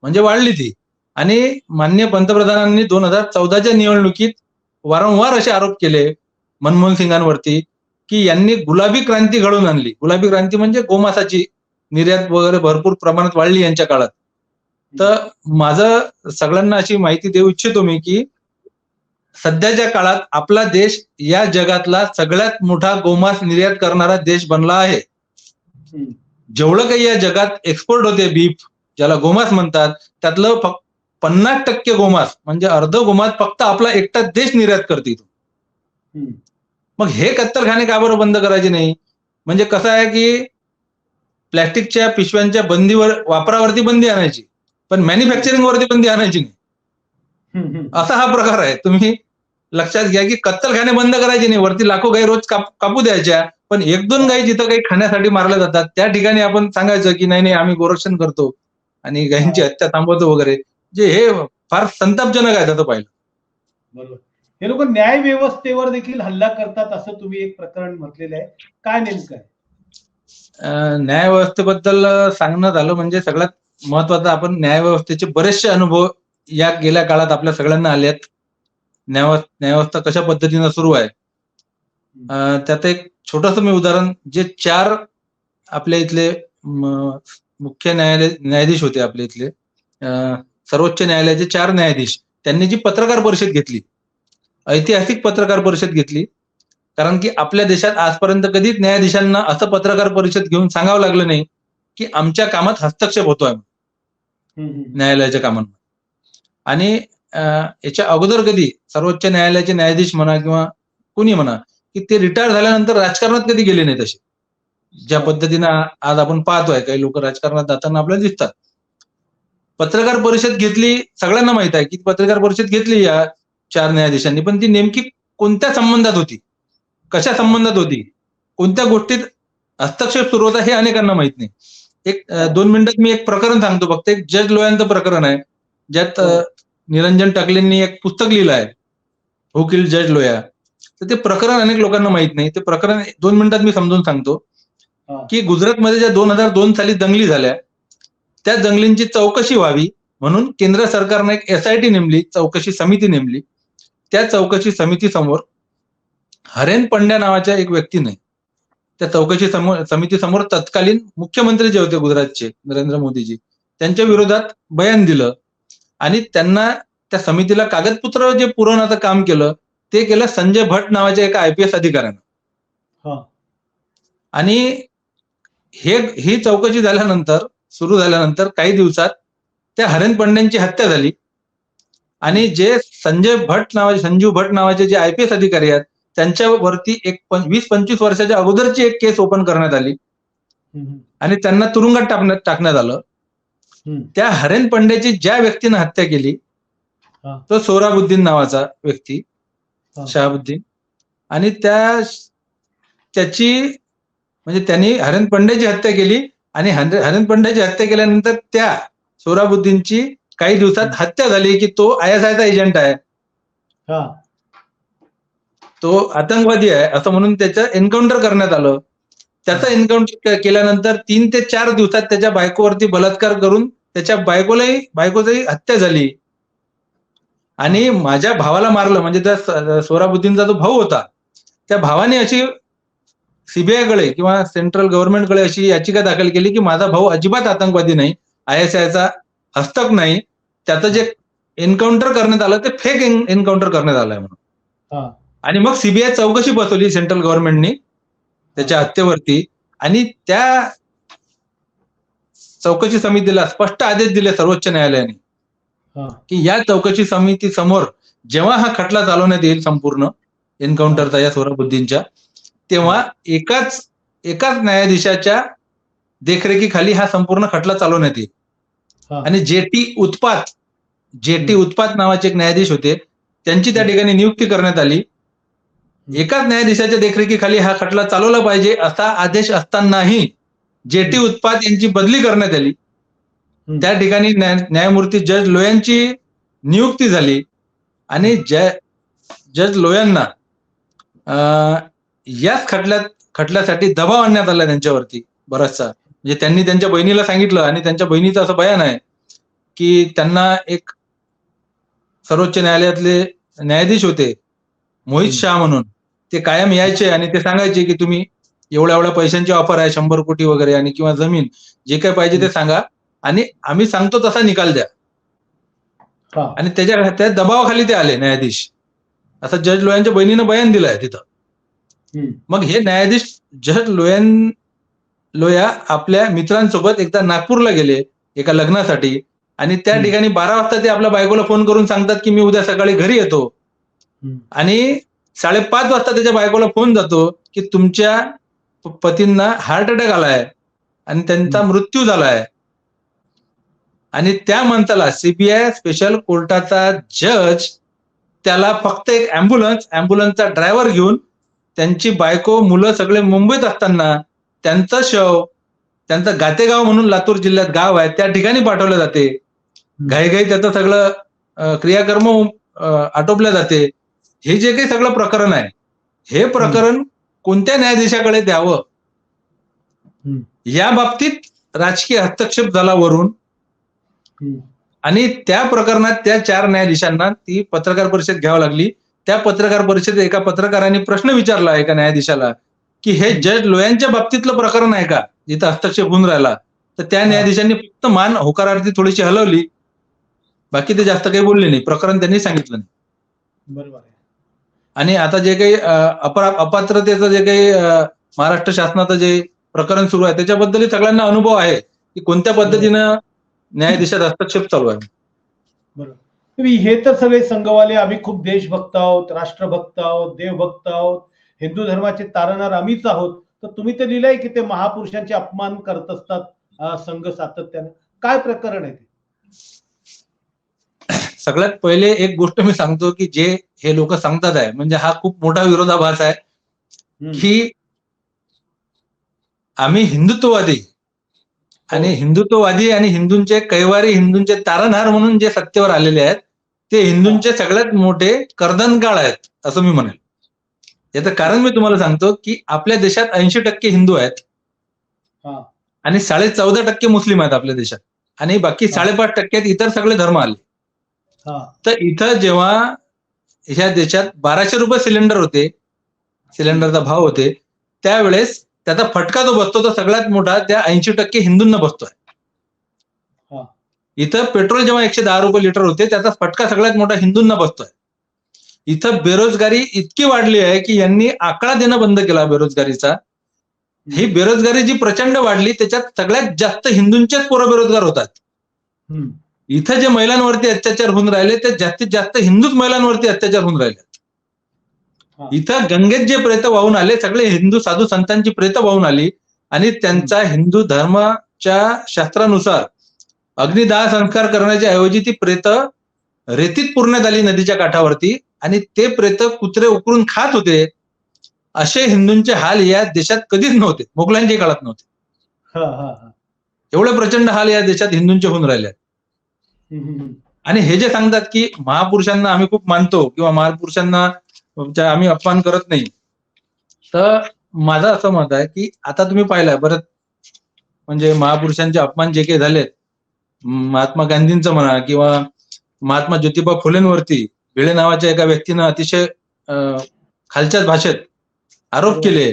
म्हणजे वाढली ती. आणि माननीय पंतप्रधानांनी 2014च्या निवडणुकीत वारंवार असे आरोप केले मनमोहन सिंगांवरती की यांनी गुलाबी क्रांती घडवून आणली. गुलाबी क्रांती म्हणजे गोमांसाची निर्यात वगैरे भरपूर प्रमाणात वाढली यांच्या काळात. तर माझं सगळ्यांना अशी माहिती देऊ इच्छितो मी की सध्याच्या काळात आपला देश या जगातला सगळ्यात मोठा गोमांस निर्यात करणारा देश बनला आहे. जेवढं काही या जगात एक्सपोर्ट होते बीफ, ज्याला गोमांस म्हणतात, त्यातलं फक्त 50% गोमांस म्हणजे अर्ध गोमांस फक्त आपला एकटा देश निर्यात करते. मग हे कत्तलखाने का बरं बंद करायचे नाही? म्हणजे कसं आहे की प्लॅस्टिकच्या पिशव्यांच्या वापरावरती बंदी आणायची, पण मॅन्युफॅक्चरिंग वरती बंदी आणायची नाही. असा हा प्रकार आहे. तुम्ही लक्षात घ्या की कत्तलखाने बंद करायचे नाही, वरती लाखो गायी रोज कापू द्यायच्या, पण 1-2 गायी जिथं काही खाण्यासाठी मारल्या जातात त्या ठिकाणी आपण सांगायचं की नाही आम्ही गोरक्षण करतो आणि गायींची हत्या थांबवतो वगैरे. जे हे फार संतापजनक आहे त्याचं पाहिलं. बरोबर. हे लोक न्याय व्यवस्थेवर देखील हल्ला करतात असं तुम्ही एक प्रकरण म्हटलेलं आहे, काय नेमकं आहे? न्याय व्यवस्थेबद्दल सांगणं झालं म्हणजे सगळ्यात महत्वाचं, आपण न्याय व्यवस्थेचे बरेचसे अनुभव या गेल्या काळात आपल्या सगळ्यांना आले आहेत. न्यायव्यवस्था कशा पद्धतीनं सुरू आहे त्यात एक छोटस मी उदाहरण, जे 4 आपल्या इथले मुख्य न्यायाधीश होते आपल्या इथले, सर्वोच्च न्यायालयाचे 4 न्यायाधीश, त्यांनी जी पत्रकार परिषद घेतली, ऐतिहासिक पत्रकार परिषद घेतली, कारण की आपल्या देशात आजपर्यंत कधीच न्यायाधीशांना असं पत्रकार परिषद घेऊन सांगावं लागलं नाही की आमच्या कामात हस्तक्षेप होतोय न्यायालयाच्या कामांना. आणि याच्या अगोदर कधी सर्वोच्च न्यायालयाचे न्यायाधीश म्हणा किंवा कुणी म्हणा की ते रिटायर झाल्यानंतर राजकारणात कधी गेले नाही तसे, ज्या पद्धतीनं आज आपण पाहतोय काही लोक राजकारणात जाताना आपल्याला दिसतात. पत्रकार परिषद घेतली, सगळ्यांना माहित आहे की पत्रकार परिषद घेतली या 4 न्यायाधीशांनी, पण ती नेमकी कोणत्या संबंधात होती, कशा संबंधात होती, कोणत्या गोष्टीत हस्तक्षेप सुरू होता हे अनेकांना माहित नाही. एक 2 मिनिटात मी एक प्रकरण सांगतो फक्त. एक जज लोयांचं प्रकरण आहे, ज्यात निरंजन टाकलेंनी एक पुस्तक लिहिलं आहे, हू किल्ड जज लोया. तर ते प्रकरण अनेक लोकांना माहित नाही. ते प्रकरण 2 मिनिटात मी समजून सांगतो की गुजरातमध्ये ज्या 2002 साली दंगली झाल्या, त्या दंगलींची चौकशी व्हावी म्हणून केंद्र सरकारने एक SIT नेमली, चौकशी समिती नेमली. त्या चौकशी समितीसमोर हरेन पंड्या नावाच्या एक व्यक्तीने त्या चौकशी समितीसमोर तत्कालीन मुख्यमंत्री जे होते गुजरातचे नरेंद्र मोदीजी, त्यांच्या विरोधात बयान दिलं आणि त्यांना त्या समितीला कागदपत्र जे पुरवण्याचं काम केलं ते केलं संजय भट्ट नावाच्या एका IPS अधिकाऱ्यानं. आणि ही चौकशी सुरू झाल्यानंतर काही दिवसात त्या हरेन पंड्यांची हत्या झाली आणि जे संजीव भट्ट नावाचे जे IPS अधिकारी आहेत त्यांच्यावरती एक 20-25 वर्षाच्या अगोदरची एक केस ओपन करण्यात आली आणि त्यांना तुरुंगात टाकण्यात आलं. त्या हरेन पंड्याची ज्या व्यक्तीने हत्या केली तो सोहराबुद्दीन नावाचा व्यक्ती, शहाबुद्दीन, आणि त्याची म्हणजे त्यांनी हरेन पंड्याची हत्या केली आणि हरेन पंड्याची हत्या केल्यानंतर त्या सोहराबुद्दीनची काही दिवसात हत्या झाली की तो ISIचा एजंट आहे, तो आतंकवादी आहे असं म्हणून त्याचं एन्काउंटर करण्यात आलं. त्याचं एन्काउंटर केल्यानंतर 3 ते 4 दिवसात त्याच्या बायकोवरती बलात्कार करून त्याच्या बायकोची हत्या झाली. आणि माझ्या भावाला मारलं, म्हणजे त्या सोहराबुद्दीनचा जो भाऊ होता त्या भावाने अशी CBI कडे किंवा सेंट्रल गव्हर्नमेंटकडे अशी याचिका दाखल केली की माझा भाऊ अजिबात आतंकवादी नाही, ISIचा हस्तक नाही, त्याचं जे एन्काउंटर करण्यात आलं ते फेक एन्काउंटर करण्यात आलंय म्हणून. आणि मग CBI चौकशी बसवली सेंट्रल गव्हर्नमेंटनी त्याच्या हत्येवरती आणि त्या चौकशी समितीला स्पष्ट आदेश दिले सर्वोच्च न्यायालयाने हा. की या चौकशी समिती समोर जेव्हा हा खटला चालवण्यात येईल संपूर्ण एन्काउंटरचा या सोहराबुद्दीनच्या, तेव्हा एकाच न्यायाधीशाच्या देखरेखीखाली हा संपूर्ण खटला चालवण्यात येईल. हा. आणि जेटी उत्पात नावाचे एक न्यायाधीश होते, त्यांची त्या ठिकाणी नियुक्ती करण्यात आली. एकाच न्यायाधीशाच्या देखरेखीखाली हा खटला चालवला पाहिजे असा आदेश असतानाही जेटी उत्पात यांची बदली करण्यात आली. त्या ठिकाणी न्यायमूर्ती जज लोयांची नियुक्ती झाली आणि जज लोयांना याच खटल्यासाठी दबाव आणण्यात आला त्यांच्यावरती बराचसा. म्हणजे त्यांनी त्यांच्या बहिणीला सांगितलं आणि त्यांच्या बहिणीचं असं बयान आहे की त्यांना एक सर्वोच्च न्यायालयातले न्यायाधीश होते मोहित शाह म्हणून, ते कायम यायचे आणि ते सांगायचे की तुम्ही एवढ्या पैशांची ऑफर आहे 100 कोटी वगैरे आणि किंवा जमीन जे काही पाहिजे ते सांगा आणि आम्ही सांगतो तसा निकाल द्या. आणि त्या दबावाखाली ते आले न्यायाधीश, असं जज लोयांच्या बहिणीनं बयान दिलंय तिथं. मग हे न्यायाधीश जज लोया आपल्या मित्रांसोबत एकदा नागपूरला गेले एका लग्नासाठी आणि त्या ठिकाणी 12 वाजता ते आपल्या बायकोला फोन करून सांगतात की मी उद्या सकाळी घरी येतो. आणि 5:30 वाजता त्याच्या बायकोला फोन जातो की तुमच्या पतींना हार्ट अटॅक आलाय आणि त्यांचा मृत्यू झालाय. आणि त्या माणसाला सीबीआय स्पेशल कोर्टाचा जज त्याला फक्त एक ॲम्ब्युलन्सचा ड्रायव्हर घेऊन त्यांची बायको मुलं सगळे मुंबईत असताना त्यांचं शव त्यांचं गातेगाव म्हणून लातूर जिल्ह्यात गाव आहे त्या ठिकाणी पाठवलं जाते. घाईघाई त्याचं सगळं क्रियाकर्म आटोपल्या जाते. हे जे काही सगळं प्रकरण आहे हे प्रकरण कोणत्या न्यायाधीशाकडे द्यावं या बाबतीत राजकीय हस्तक्षेप झाला वरून. आणि त्या प्रकरणात त्या 4 न्यायाधीशांना ती पत्रकार परिषद घ्यावी लागली. त्या पत्रकार परिषदेत एका पत्रकाराने प्रश्न विचारला एका न्यायाधीशाला की हे जज लोयांच्या बाबतीतलं प्रकरण आहे का जिथं हस्तक्षेप होऊन राहिला. तर त्या न्यायाधीशांनी फक्त मान होकारार्थी थोडीशी हलवली, बाकी ते जास्त काही बोलले नाही, प्रकरण त्यांनी सांगितलं नाही. बरोबर आहे. आणि आता जे काही अपात्रतेचं जे काही महाराष्ट्र शासनाचं जे प्रकरण सुरू आहे त्याच्याबद्दल सगळ्यांना अनुभव आहे की कोणत्या पद्धतीनं न्यायाधीशात हस्तक्षेप चालू आहे. बरोबर. हे तर सगळे संघवाले आम्ही खूप देशभक्त आहोत, राष्ट्रभक्त आहोत, देवभक्त आहोत, हिंदू धर्माचे तारणार आम्हीच आहोत. तर तुम्ही तर लिहिलंय की ते महापुरुषांचे अपमान करत असतात संघ सातत्याने. काय प्रकरण आहे ते? सगळ्यात पहिले एक गोष्ट मी सांगतो की जे हे लोक सांगतात आहे म्हणजे हा खूप मोठा विरोधाभास आहे की आम्ही हिंदुत्ववादी आणि हिंदूंचे कैवारी, हिंदूंचे तारणहार म्हणून जे सत्तेवर आलेले आहेत ते हिंदूंचे सगळ्यात मोठे कर्दनकाळ आहेत असं मी म्हणेन. याचं कारण मी तुम्हाला सांगतो की आपल्या देशात 80% हिंदू आहेत आणि 14.5% मुस्लिम आहेत आपल्या देशात आणि बाकी 5.5% इतर सगळे धर्म आले. तर इथं जेव्हा ह्या देशात 1200 रुपये सिलेंडर होते, सिलेंडरचा भाव होते, त्यावेळेस त्याचा फटका जो बसतो तो सगळ्यात मोठा त्या 80% हिंदूंना बसतोय. इथं पेट्रोल जेव्हा 110 रुपये लिटर होते त्याचा फटका सगळ्यात मोठा हिंदूंना बसतोय. इथं बेरोजगारी इतकी वाढली आहे की यांनी आकडा देणं बंद केला बेरोजगारीचा. ही बेरोजगारी जी प्रचंड वाढली त्याच्यात सगळ्यात जास्त हिंदूंचेच पोरं बेरोजगार होतात. इथं जे महिलांवरती अत्याचार होऊन राहिले ते जास्तीत जास्त हिंदूच महिलांवरती अत्याचार होऊन राहिले. इथं गंगेत जे प्रेत वाहून आले सगळे हिंदू साधू संतांची प्रेत वाहून आली आणि त्यांचा हिंदू धर्माच्या शास्त्रानुसार अग्निदाह संस्कार करण्याच्या ऐवजी ती प्रेत रेतीत पुरण्यात आली नदीच्या काठावरती आणि ते प्रेत कुत्रे उकरून खात होते. असे हिंदूंचे हाल या देशात कधीच नव्हते, मोगलांच्या काळात नव्हते. एवढे प्रचंड हाल या देशात हिंदूंचे होऊन राहिले. आणि हे जे सांगतात की महापुरुषांना आम्ही खूप मानतो किंवा महापुरुषांना आम्ही अपमान करत नाही, तर माझं असं मत आहे की आता तुम्ही पाहिलंय बरं म्हणजे महापुरुषांचे अपमान जे काही झालेत, महात्मा गांधींचं म्हणा किंवा महात्मा ज्योतिबा फुलेंवरती भिडे नावाच्या एका व्यक्तीनं अतिशय खालच्याच भाषेत आरोप केले,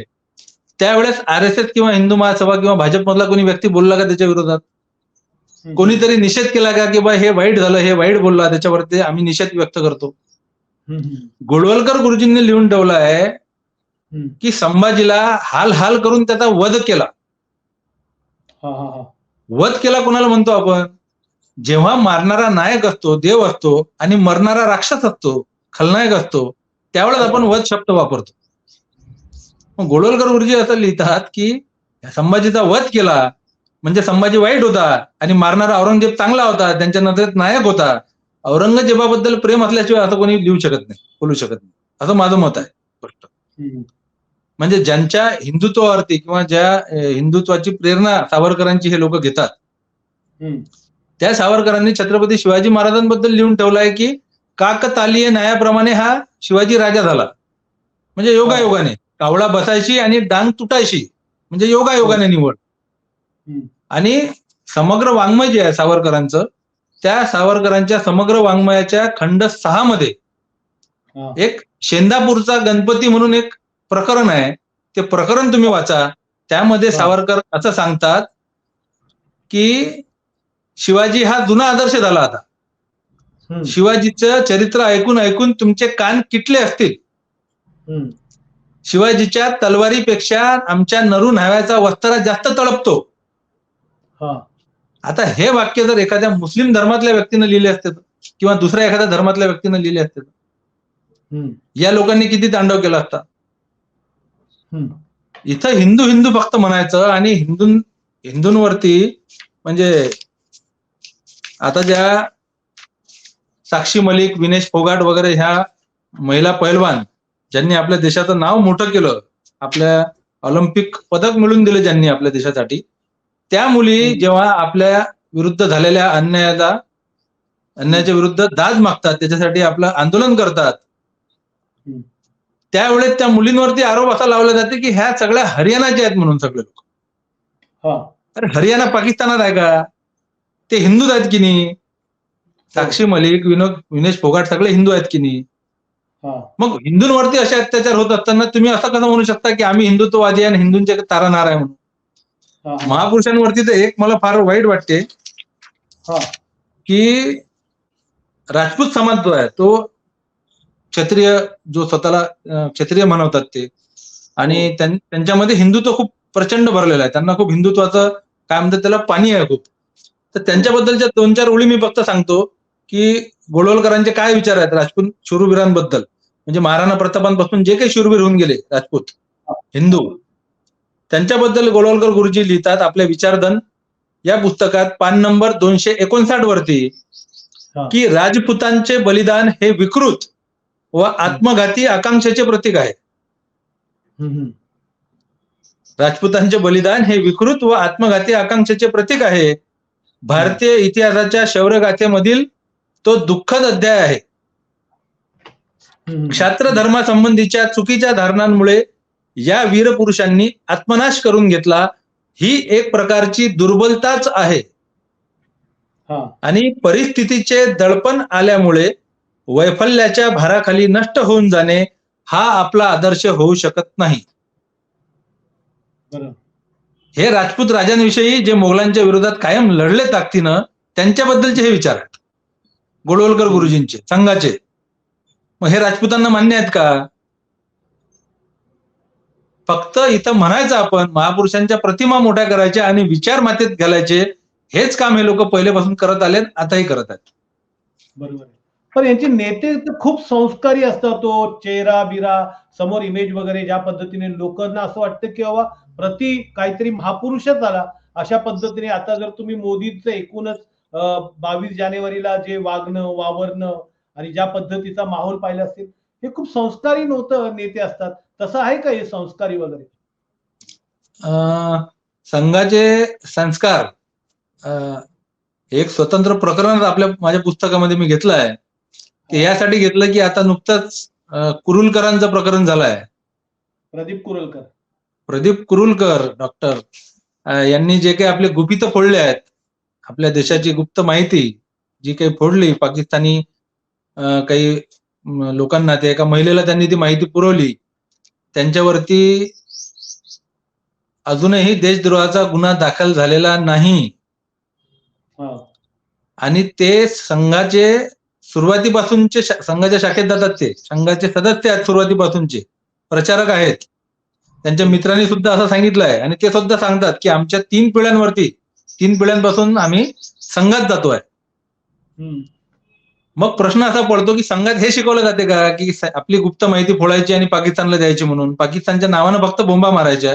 त्यावेळेस RSS किंवा हिंदू महासभा किंवा भाजपमधला कोणी व्यक्ती बोलला का त्याच्या विरोधात? कोणीतरी निषेध केला का की बा हे वाईट झालं, हे वाईट बोलला, त्याच्यावरती आम्ही निषेध व्यक्त करतो. गोळवलकर गुरुजींनी लिहून ठेवलं आहे की संभाजीला हाल हाल करून त्याचा वध केला हा हा हा वध केला कोणाला म्हणतो आपण? जेव्हा मारणारा नायक असतो, देव असतो, आणि मरणारा राक्षस असतो, खलनायक असतो, त्यावेळेस आपण वध शब्द वापरतो. मग गोळवलकर गुरुजी असं लिहितात की संभाजीचा वध केला म्हणजे संभाजी वाईट होता आणि मारणारा औरंगजेब चांगला होता, त्यांच्या नजरेत नायक होता. औरंगजेबाबद्दल प्रेम असल्याशिवाय असं कोणी लिहू शकत नाही, बोलू शकत नाही, असं माझं मत आहे. स्पष्ट. हम्म, म्हणजे ज्यांच्या हिंदुत्वावरती किंवा ज्या हिंदुत्वाची प्रेरणा सावरकरांची हे लोक घेतात, हम्म. त्या सावरकरांनी छत्रपती शिवाजी महाराजांबद्दल लिहून ठेवलाय की काकतालीय न्यायाप्रमाणे हा शिवाजी राजा झाला. म्हणजे योगायोगाने कावळा बसायची आणि डांग तुटायची, म्हणजे योगायोगाने निवड. हम्म, आणि समग्र वाङ्मय जे आहे सावरकरांचं, त्या सावरकरांच्या समग्र वाङ्मयाच्या खंड 6 मध्ये हा. एक शेंदापूरचा गणपती म्हणून एक प्रकरण आहे. ते प्रकरण तुम्ही वाचा. त्यामध्ये सावरकर असं सांगतात की शिवाजी हा जुना आदर्श झाला. आता हम्म, शिवाजीचं चरित्र ऐकून ऐकून तुमचे कान किटले असतील. हम्म. शिवाजीच्या तलवारीपेक्षा आमच्या नरू न्हाव्याचा वस्त्रा जास्त तळपतो. हा. आता हे वाक्य जर एखाद्या मुस्लिम धर्मातल्या व्यक्तीनं लिहिले असते किंवा दुसऱ्या एखाद्या धर्मातल्या व्यक्तीनं लिहिले असते, हम्म, या लोकांनी किती तांडव केला असता. हम्म. इथं हिंदू हिंदू फक्त म्हणायचं आणि हिंदूंवरती म्हणजे आता ज्या साक्षी मलिक, विनेश फोगाट वगैरे ह्या महिला पैलवान ज्यांनी आपल्या देशाचं नाव मोठं केलं, आपल्या ऑलिम्पिक पदक मिळवून दिले ज्यांनी आपल्या देशासाठी, त्या मुली जेव्हा आपल्या विरुद्ध झालेल्या अन्यायाच्या विरुद्ध दाद मागतात, त्याच्यासाठी आपलं आंदोलन करतात, त्यावेळेस त्या मुलींवरती आरोप असा लावला जाते की ह्या सगळ्या हरियाणाच्या आहेत म्हणून सगळे लोक. अरे हरियाणा पाकिस्तानात आहे का? ते हिंदूच आहेत की नाही? साक्षी मलिक, विनेश फोगाट सगळे हिंदू आहेत की नाही? मग हिंदूंवरती असे अत्याचार होत असताना तुम्ही असं कसं म्हणू शकता की आम्ही हिंदुत्ववादी आणि हिंदूंचे तारणार आहे म्हणून? महापुरुषांवरती तर एक मला फार वाईट वाटते की राजपूत समाज जो आहे तो क्षत्रिय, जो स्वतःला क्षत्रिय म्हणवतात ते, आणि त्यांच्यामध्ये हिंदुत्व खूप प्रचंड भरलेलं आहे. त्यांना खूप हिंदुत्वाचं काय म्हणतात त्याला पाणी आहे खूप. तर त्यांच्याबद्दलच्या 2-4 ओळी मी फक्त सांगतो की गोळवलकरांचे काय विचार आहेत राजपूत शूरवीरांबद्दल. म्हणजे महाराणा प्रतापांपासून जे काही शूरवीर होऊन गेले राजपूत हिंदू, त्यांच्याबद्दल गोळवलकर गुरुजी लिहितात आपल्या विचारधन या पुस्तकात पान नंबर 259 वरती की राजपुतांचे बलिदान हे विकृत व आत्मघाती आकांक्षेचे प्रतीक आहे. राजपुतांचे बलिदान हे विकृत व आत्मघाती आकांक्षेचे प्रतीक आहे. भारतीय इतिहासाच्या शौर्यगाथेमधील तो दुःखद अध्याय आहे. क्षात्र धर्मासंबंधीच्या चुकीच्या धारणांमुळे या वीर पुरुषांनी आत्मनाश करून घेतला. ही एक प्रकारची दुर्बलताच आहे आणि परिस्थितीचे दडपण आल्यामुळे वैफल्याच्या भाराखाली नष्ट होऊन जाणे हा आपला आदर्श होऊ शकत नाही. हे राजपूत राजांविषयी जे मोगलांच्या विरोधात कायम लढले ताकदीनं, त्यांच्याबद्दलचे हे विचार आहेत गोळवलकर गुरुजींचे, संघाचे. मग हे राजपुतांना मान्य आहेत का? फक्त इथं म्हणायचं आपण महापुरुषांच्या प्रतिमा मोठ्या करायच्या आणि विचार मातीत घालायचे, हेच काम हे लोक पहिल्यापासून करत आले, आताही करत आहेत. बरोबर. पण यांचे नेते तर खूप संस्कारी असतात. तो चेहरा बिरा समोर इमेज वगैरे ज्या पद्धतीने लोकांना असं वाटतं की बाबा प्रति काहीतरी महापुरुषच आला अशा पद्धतीने. आता जर तुम्ही मोदींचं एकूणच 22 जानेवारीला जे वागणं वावरणं आणि ज्या पद्धतीचा माहोल पाहिला असेल, हे खूप संस्कारी नेते असतात. तसं आहे का हे संस्कारी वगैरे? संघाचे संस्कार एक स्वतंत्र प्रकरण माझ्या पुस्तकामध्ये मी घेतलं आहे. ते यासाठी घेतलं की आता नुकतंच कुरुलकरांचं प्रकरण झालंय. प्रदीप कुरुलकर डॉक्टर यांनी जे काही आपले गुपित फोडले आहेत, आपल्या देशाची गुप्त माहिती जी काही फोडली पाकिस्तानी काही लोकांना, ते एका महिलेला त्यांनी ती माहिती पुरवली, त्यांच्यावरती अजूनही देशद्रोहाचा गुन्हा दाखल झालेला नाही. आणि ते संघाचे सुरुवातीपासूनचे संघाच्या शाखेत जातात, ते संघाचे सदस्य आहेत, सुरुवातीपासूनचे प्रचारक आहेत. त्यांच्या मित्रांनी सुद्धा असं सांगितलं आहे आणि ते सुद्धा सांगतात की आमच्या 3 पिढ्यांपासून आम्ही संघात जातोय. हम्म. मग प्रश्न असा पडतो की संघात हे शिकवलं जाते का की आपली गुप्त माहिती फोडायची आणि पाकिस्तानला द्यायची, म्हणून पाकिस्तानच्या नावानं फक्त बोंबा मारायच्या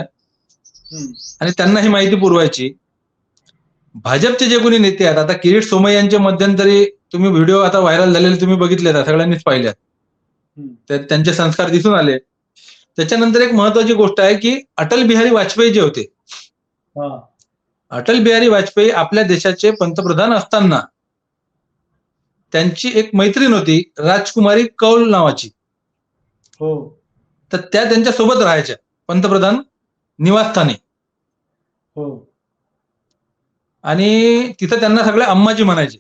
आणि त्यांना ही माहिती पुरवायची. भाजपचे जे कोणी नेते आहेत, आता किरीट सोमय्यांचे मध्यंतरी तुम्ही व्हिडिओ आता व्हायरल झालेले तुम्ही बघितले, सगळ्यांनीच पाहिल्यात, तर त्यांचे संस्कार दिसून आले. त्याच्यानंतर एक महत्वाची गोष्ट आहे की अटल बिहारी वाजपेयी जे होते, अटल बिहारी वाजपेयी आपल्या देशाचे पंतप्रधान असताना त्यांची एक मैत्रीण होती राजकुमारी कौल नावाची. तर त्या त्यांच्या सोबत राहायच्या पंतप्रधान निवासस्थानी आणि तिथं त्यांना सगळे अम्माजी म्हणायचे.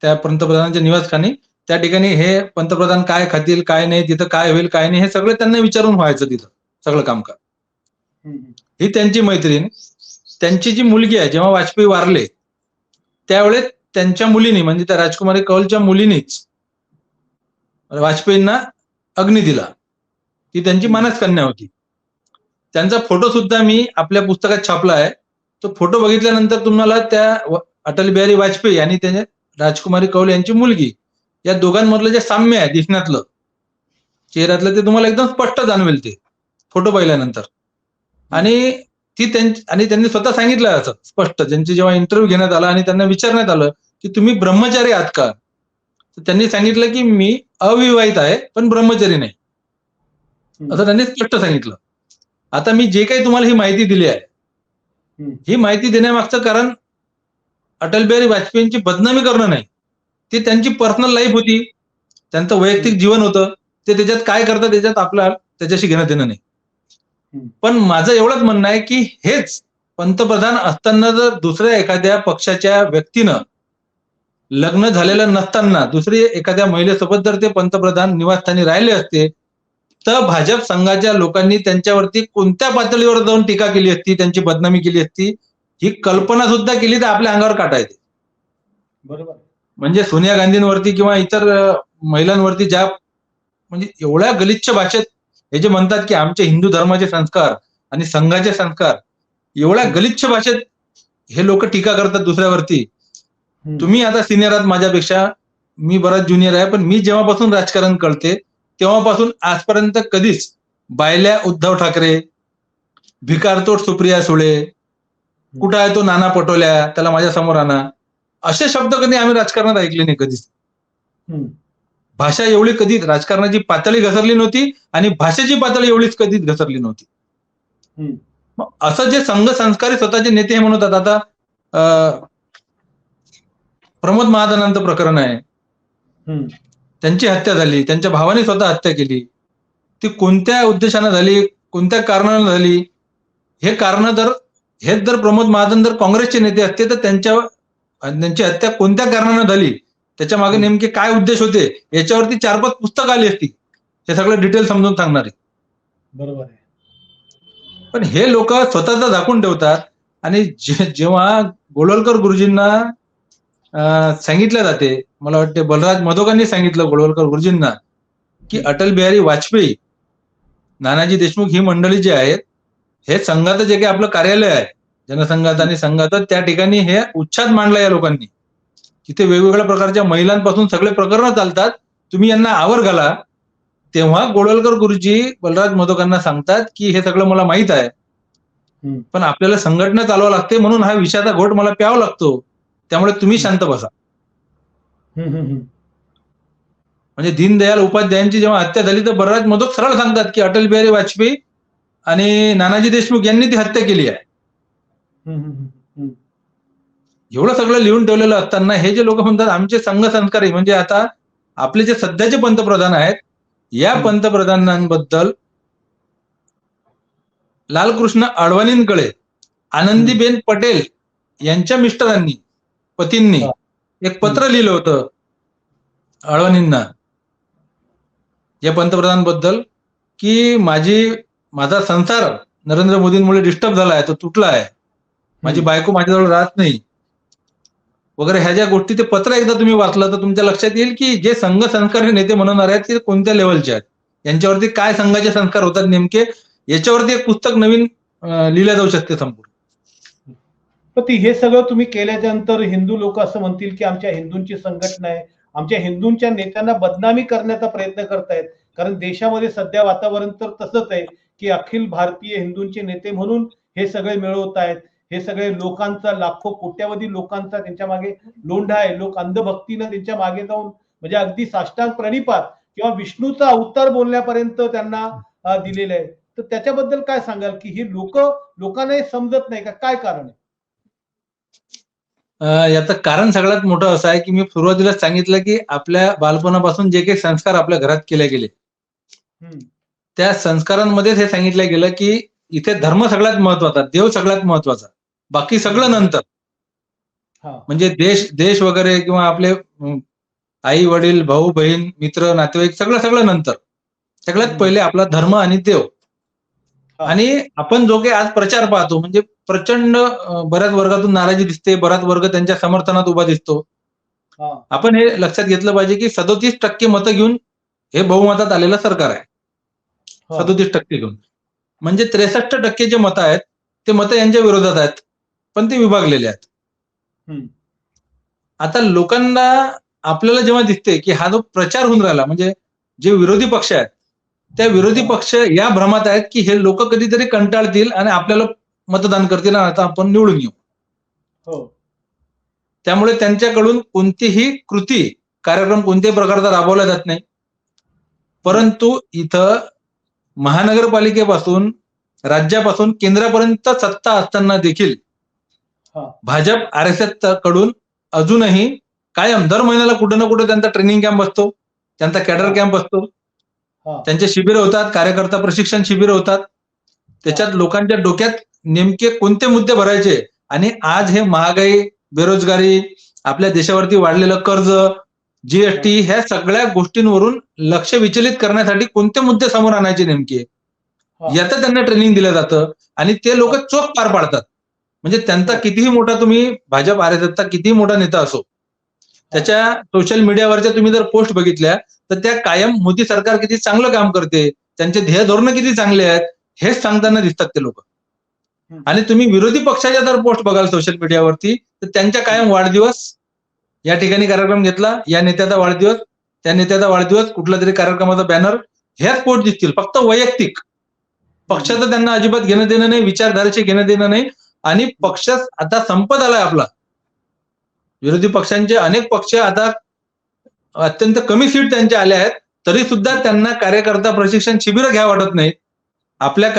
त्या पंतप्रधानांच्या निवासस्थानी त्या ठिकाणी हे पंतप्रधान काय खातील काय नाही, तिथं काय होईल काय नाही, हे सगळं त्यांना विचारून व्हायचं तिथं सगळं कामकाज. ही त्यांची मैत्रीण. त्यांची जी मुलगी आहे, जेव्हा वाजपेयी वारले त्यावेळेस त्यांच्या मुलीने म्हणजे त्या राजकुमारी कौलच्या मुलीनीच वाजपेयींना अग्नी दिला. ती त्यांची मानस कन्या होती. त्यांचा फोटो सुद्धा मी आपल्या पुस्तकात छापला आहे. तो फोटो बघितल्यानंतर तुम्हाला त्या अटल बिहारी वाजपेयी आणि त्याच्या राजकुमारी कौल यांची मुलगी या दोघांमधलं जे साम्य आहे दिसण्यातलं, चेहऱ्यातलं, ते तुम्हाला एकदम स्पष्ट जाणवेल ते फोटो पाहिल्यानंतर. आणि त्यांनी स्वतः सांगितलं असं स्पष्ट, त्यांची जेव्हा इंटरव्ह्यू घेण्यात आला आणि त्यांना विचारण्यात आलं की तुम्ही ब्रह्मचारी आहात का, तर त्यांनी सांगितलं की मी अविवाहित आहे पण ब्रह्मचारी नाही, असं त्यांनी स्पष्ट सांगितलं. आता मी जे काही तुम्हाला ही माहिती दिली आहे, ही माहिती देण्यामागचं कारण अटल बिहारी वाजपेयींची बदनामी करणं नाही. ती त्यांची पर्सनल लाईफ होती, त्यांचं वैयक्तिक जीवन होतं, ते त्याच्यात काय करतात त्याच्यात आपलं त्याच्याशी घेणं देणं नाही. पण माझं एवढंच म्हणणं आहे की हेच पंतप्रधान असताना जर दुसऱ्या एखाद्या पक्षाच्या व्यक्तीनं लग्न झालेलं नसताना दुसरी एखाद्या महिलेसोबत जर ते पंतप्रधान निवासस्थानी राहिले असते, तर भाजप संघाच्या लोकांनी त्यांच्यावरती कोणत्या पातळीवर जाऊन टीका केली असती, त्यांची बदनामी केली असती, ही कल्पना सुद्धा केली तर आपल्या अंगावर काटा येते. बरोबर. म्हणजे सोनिया गांधींवरती किंवा इतर महिलांवरती ज्या म्हणजे एवढ्या गलिच्छ भाषेत हे जे म्हणतात की आमचे हिंदू धर्माचे संस्कार आणि संघाचे संस्कार, एवढ्या गलिच्छ भाषेत हे लोक टीका करतात दुसऱ्यावरती. तुम्ही आता सिनियर आहात माझ्यापेक्षा, मी बराच ज्युनियर आहे, पण मी जेव्हापासून राजकारण कळते तेव्हापासून आजपर्यंत कधीच बायल्या उद्धव ठाकरे, भिकारतोड सुप्रिया सुळे, कुठं आहे तो नाना पटोल्या, त्याला माझ्या समोर आणा, असे शब्द कधी आम्ही राजकारणात ऐकले नाही कधीच. भाषा एवढी कधी राजकारणाची पातळी घसरली नव्हती आणि भाषेची पातळी एवढीच कधीच घसरली नव्हती. मग असं जे संघ संस्कारी स्वतःचे नेते हे म्हणतात, आता प्रमोद महाजनांचं प्रकरण आहे, त्यांची हत्या झाली, त्यांच्या भावाने स्वतः हत्या केली, ती कोणत्या उद्देशानं झाली, कोणत्या कारणानं झाली, हे कारण हेच जर प्रमोद महाजन जर काँग्रेसचे नेते असते तर त्यांची हत्या कोणत्या कारणानं झाली, त्याच्या मागे नेमके काय उद्देश होते, याच्यावरती 4-5 पुस्तकं आली असती, हे सगळं डिटेल समजून सांगणारे. बरोबर आहे. पण हे लोक स्वतःचा झाकून ठेवतात. आणि जेव्हा गोळवलकर गुरुजींना सांगितलं जाते, मला वाटते बलराज मधोकांनी सांगितलं गोळवलकर गुरुजींना की अटल बिहारी वाजपेयी, नानाजी देशमुख ही मंडळी जी आहेत, हे संघाचं जे काही आपलं कार्यालय आहे जनसंघात आणि संघात, त्या ठिकाणी हे उच्छाद मांडला या लोकांनी. तिथे वेगवेगळ्या प्रकारच्या महिलांपासून सगळे प्रकरण चालतात, तुम्ही यांना आवर घाला. तेव्हा गोळवलकर गुरुजी बलराज मधोकांना सांगतात की हे सगळं मला माहित आहे, पण आपल्याला संघटना चालवावं लागते, म्हणून हा विषाचा घोट मला प्यावा लागतो, त्यामुळे तुम्ही शांत बसा. म्हणजे दीनदयाल उपाध्यायांची जेव्हा हत्या झाली तर बलराज मधोक सरळ सांगतात की अटल बिहारी वाजपेयी आणि नानाजी देशमुख यांनी ती हत्या केली आहे. एवढं सगळं लिहून ठेवलेलं असताना हे जे लोक म्हणतात आमचे संघ संस्कारी, म्हणजे आता आपले जे सध्याचे पंतप्रधान आहेत, या पंतप्रधानांबद्दल लालकृष्ण अडवाणींकडे आनंदीबेन पटेल यांच्या मिस्टरांनी, पतींनी एक पत्र लिहिलं होतं अडवाणींना या पंतप्रधानांबद्दल की माझा संसार नरेंद्र मोदींमुळे डिस्टर्ब झाला आहे, तो तुटला आहे, माझी बायको माझ्याजवळ राहत नाही वगैरे, ह्या ज्या गोष्टी, ते पत्र एकदा तुम्ही वाचलं तर तुमच्या लक्षात येईल की जे संघ संस्कारी नेते म्हणणार आहेत ते कोणत्या लेवलचे आहेत, यांच्यावरती काय संघाचे संस्कार होतात नेमके, याच्यावरती एक पुस्तक नवीन लिहिलं जाऊ शकते संपूर्ण. पण हे सगळं तुम्ही केल्यानंतर हिंदू लोक असं म्हणतील की आमच्या हिंदूंची संघटना आहे, आमच्या हिंदूंच्या नेत्यांना बदनामी करण्याचा प्रयत्न करतायत. कारण देशामध्ये सध्या वातावरण तर तसंच आहे की अखिल भारतीय हिंदूंचे नेते म्हणून हे सगळे मिळवत आहेत. हे सगळे लोकांचा, लाखो कोट्यावधी लोकांचा त्यांच्या मागे लोंढा आहे. लोक अंधभक्तीनं त्यांच्या मागे जाऊन म्हणजे अगदी साष्टांग प्रणिपात किंवा विष्णूचा अवतार बोलण्यापर्यंत त्यांना दिलेलं आहे. तर त्याच्याबद्दल काय सांगाल की हे लोकांना हे समजत नाही का? काय कारण आहे? याचं कारण सगळ्यात मोठं असं आहे की मी सुरुवातीलाच सांगितलं की आपल्या बालपणापासून जे काही संस्कार आपल्या घरात केले गेले, त्या संस्कारांमध्येच हे सांगितलं गेलं की इथे धर्म सगळ्यात महत्वाचा, देव सगळ्यात महत्वाचा, बाकी सगळं नंतर. म्हणजे देश वगैरे किंवा आपले आई वडील, भाऊ बहीण, मित्र, नातेवाईक सगळं नंतर. सगळ्यात पहिले आपला धर्म आणि देव. आणि आपण जो काही आज प्रचार पाहतो म्हणजे प्रचंड बऱ्याच वर्गातून नाराजी दिसते, बराच वर्ग त्यांच्या समर्थनात उभा दिसतो. आपण हे लक्षात घेतलं पाहिजे की 37% मतं घेऊन हे बहुमतात आलेलं सरकार आहे. 37% घेऊन म्हणजे 63% जे मतं आहेत ते मतं यांच्या विरोधात आहेत, पण ते विभागलेले आहेत. आता लोकांना आपल्याला जेव्हा दिसते की हा जो प्रचार होऊन राहिला म्हणजे जे विरोधी पक्ष आहेत त्या विरोधी पक्ष या भ्रमात आहेत की हे लोक कधीतरी कंटाळतील आणि आपल्याला मतदान करतील आणि आता आपण निवडून येऊ. त्यामुळे त्यांच्याकडून कोणतीही कृती, कार्यक्रम कोणत्याही प्रकारचा राबवला जात नाही. परंतु इथं महानगरपालिकेपासून, राज्यापासून केंद्रापर्यंत सत्ता असताना देखील भाजप RSS कडून अजूनही कायम दर महिन्याला कुठे ना कुठे त्यांचा ट्रेनिंग कॅम्प असतो, त्यांचा कॅडर कॅम्प असतो, त्यांचे शिबिर होतात, कार्यकर्ता प्रशिक्षण शिबिर होतात. त्याच्यात लोकांच्या डोक्यात नेमके कोणते मुद्दे भरायचे आणि आज हे महागाई, बेरोजगारी, आपल्या देशावरती वाढलेलं कर्ज, GST ह्या सगळ्या गोष्टींवरून लक्ष विचलित करण्यासाठी कोणते मुद्दे समोर आणायचे नेमके याचं त्यांना ट्रेनिंग दिलं जातं आणि ते लोक चोख पार पाडतात. म्हणजे त्यांचा कितीही मोठा तुम्ही भाजप RSSचा कितीही मोठा नेता असो, त्याच्या सोशल मीडियावरच्या तुम्ही जर पोस्ट बघितल्या तर त्या कायम मोदी सरकार किती चांगलं काम करते, त्यांचे ध्येय धोरण किती चांगले आहेत हेच सांगताना दिसतात ते लोक. आणि तुम्ही विरोधी पक्षाच्या जर पोस्ट बघाल सोशल मीडियावरती तर त्यांच्या कायम वाढदिवस, या ठिकाणी कार्यक्रम घेतला, या नेत्याचा वाढदिवस, त्या नेत्याचा वाढदिवस, कुठला तरी कार्यक्रमाचा बॅनर, ह्याच पोस्ट दिसतील. फक्त वैयक्तिक पक्षाचं त्यांना अजिबात घेणं देणं नाही, विचारधारेचे घेणं देणं नाही. आणि पक्ष आता संपत आलाय आपला. विरोधी पक्षांचे अनेक पक्ष आता अत्यंत कमी सीट त्यांचे आले आहेत, तरी सुद्धा त्यांना कार्यकर्ता प्रशिक्षण शिबिर घ्या वाटत नाही. आपल्या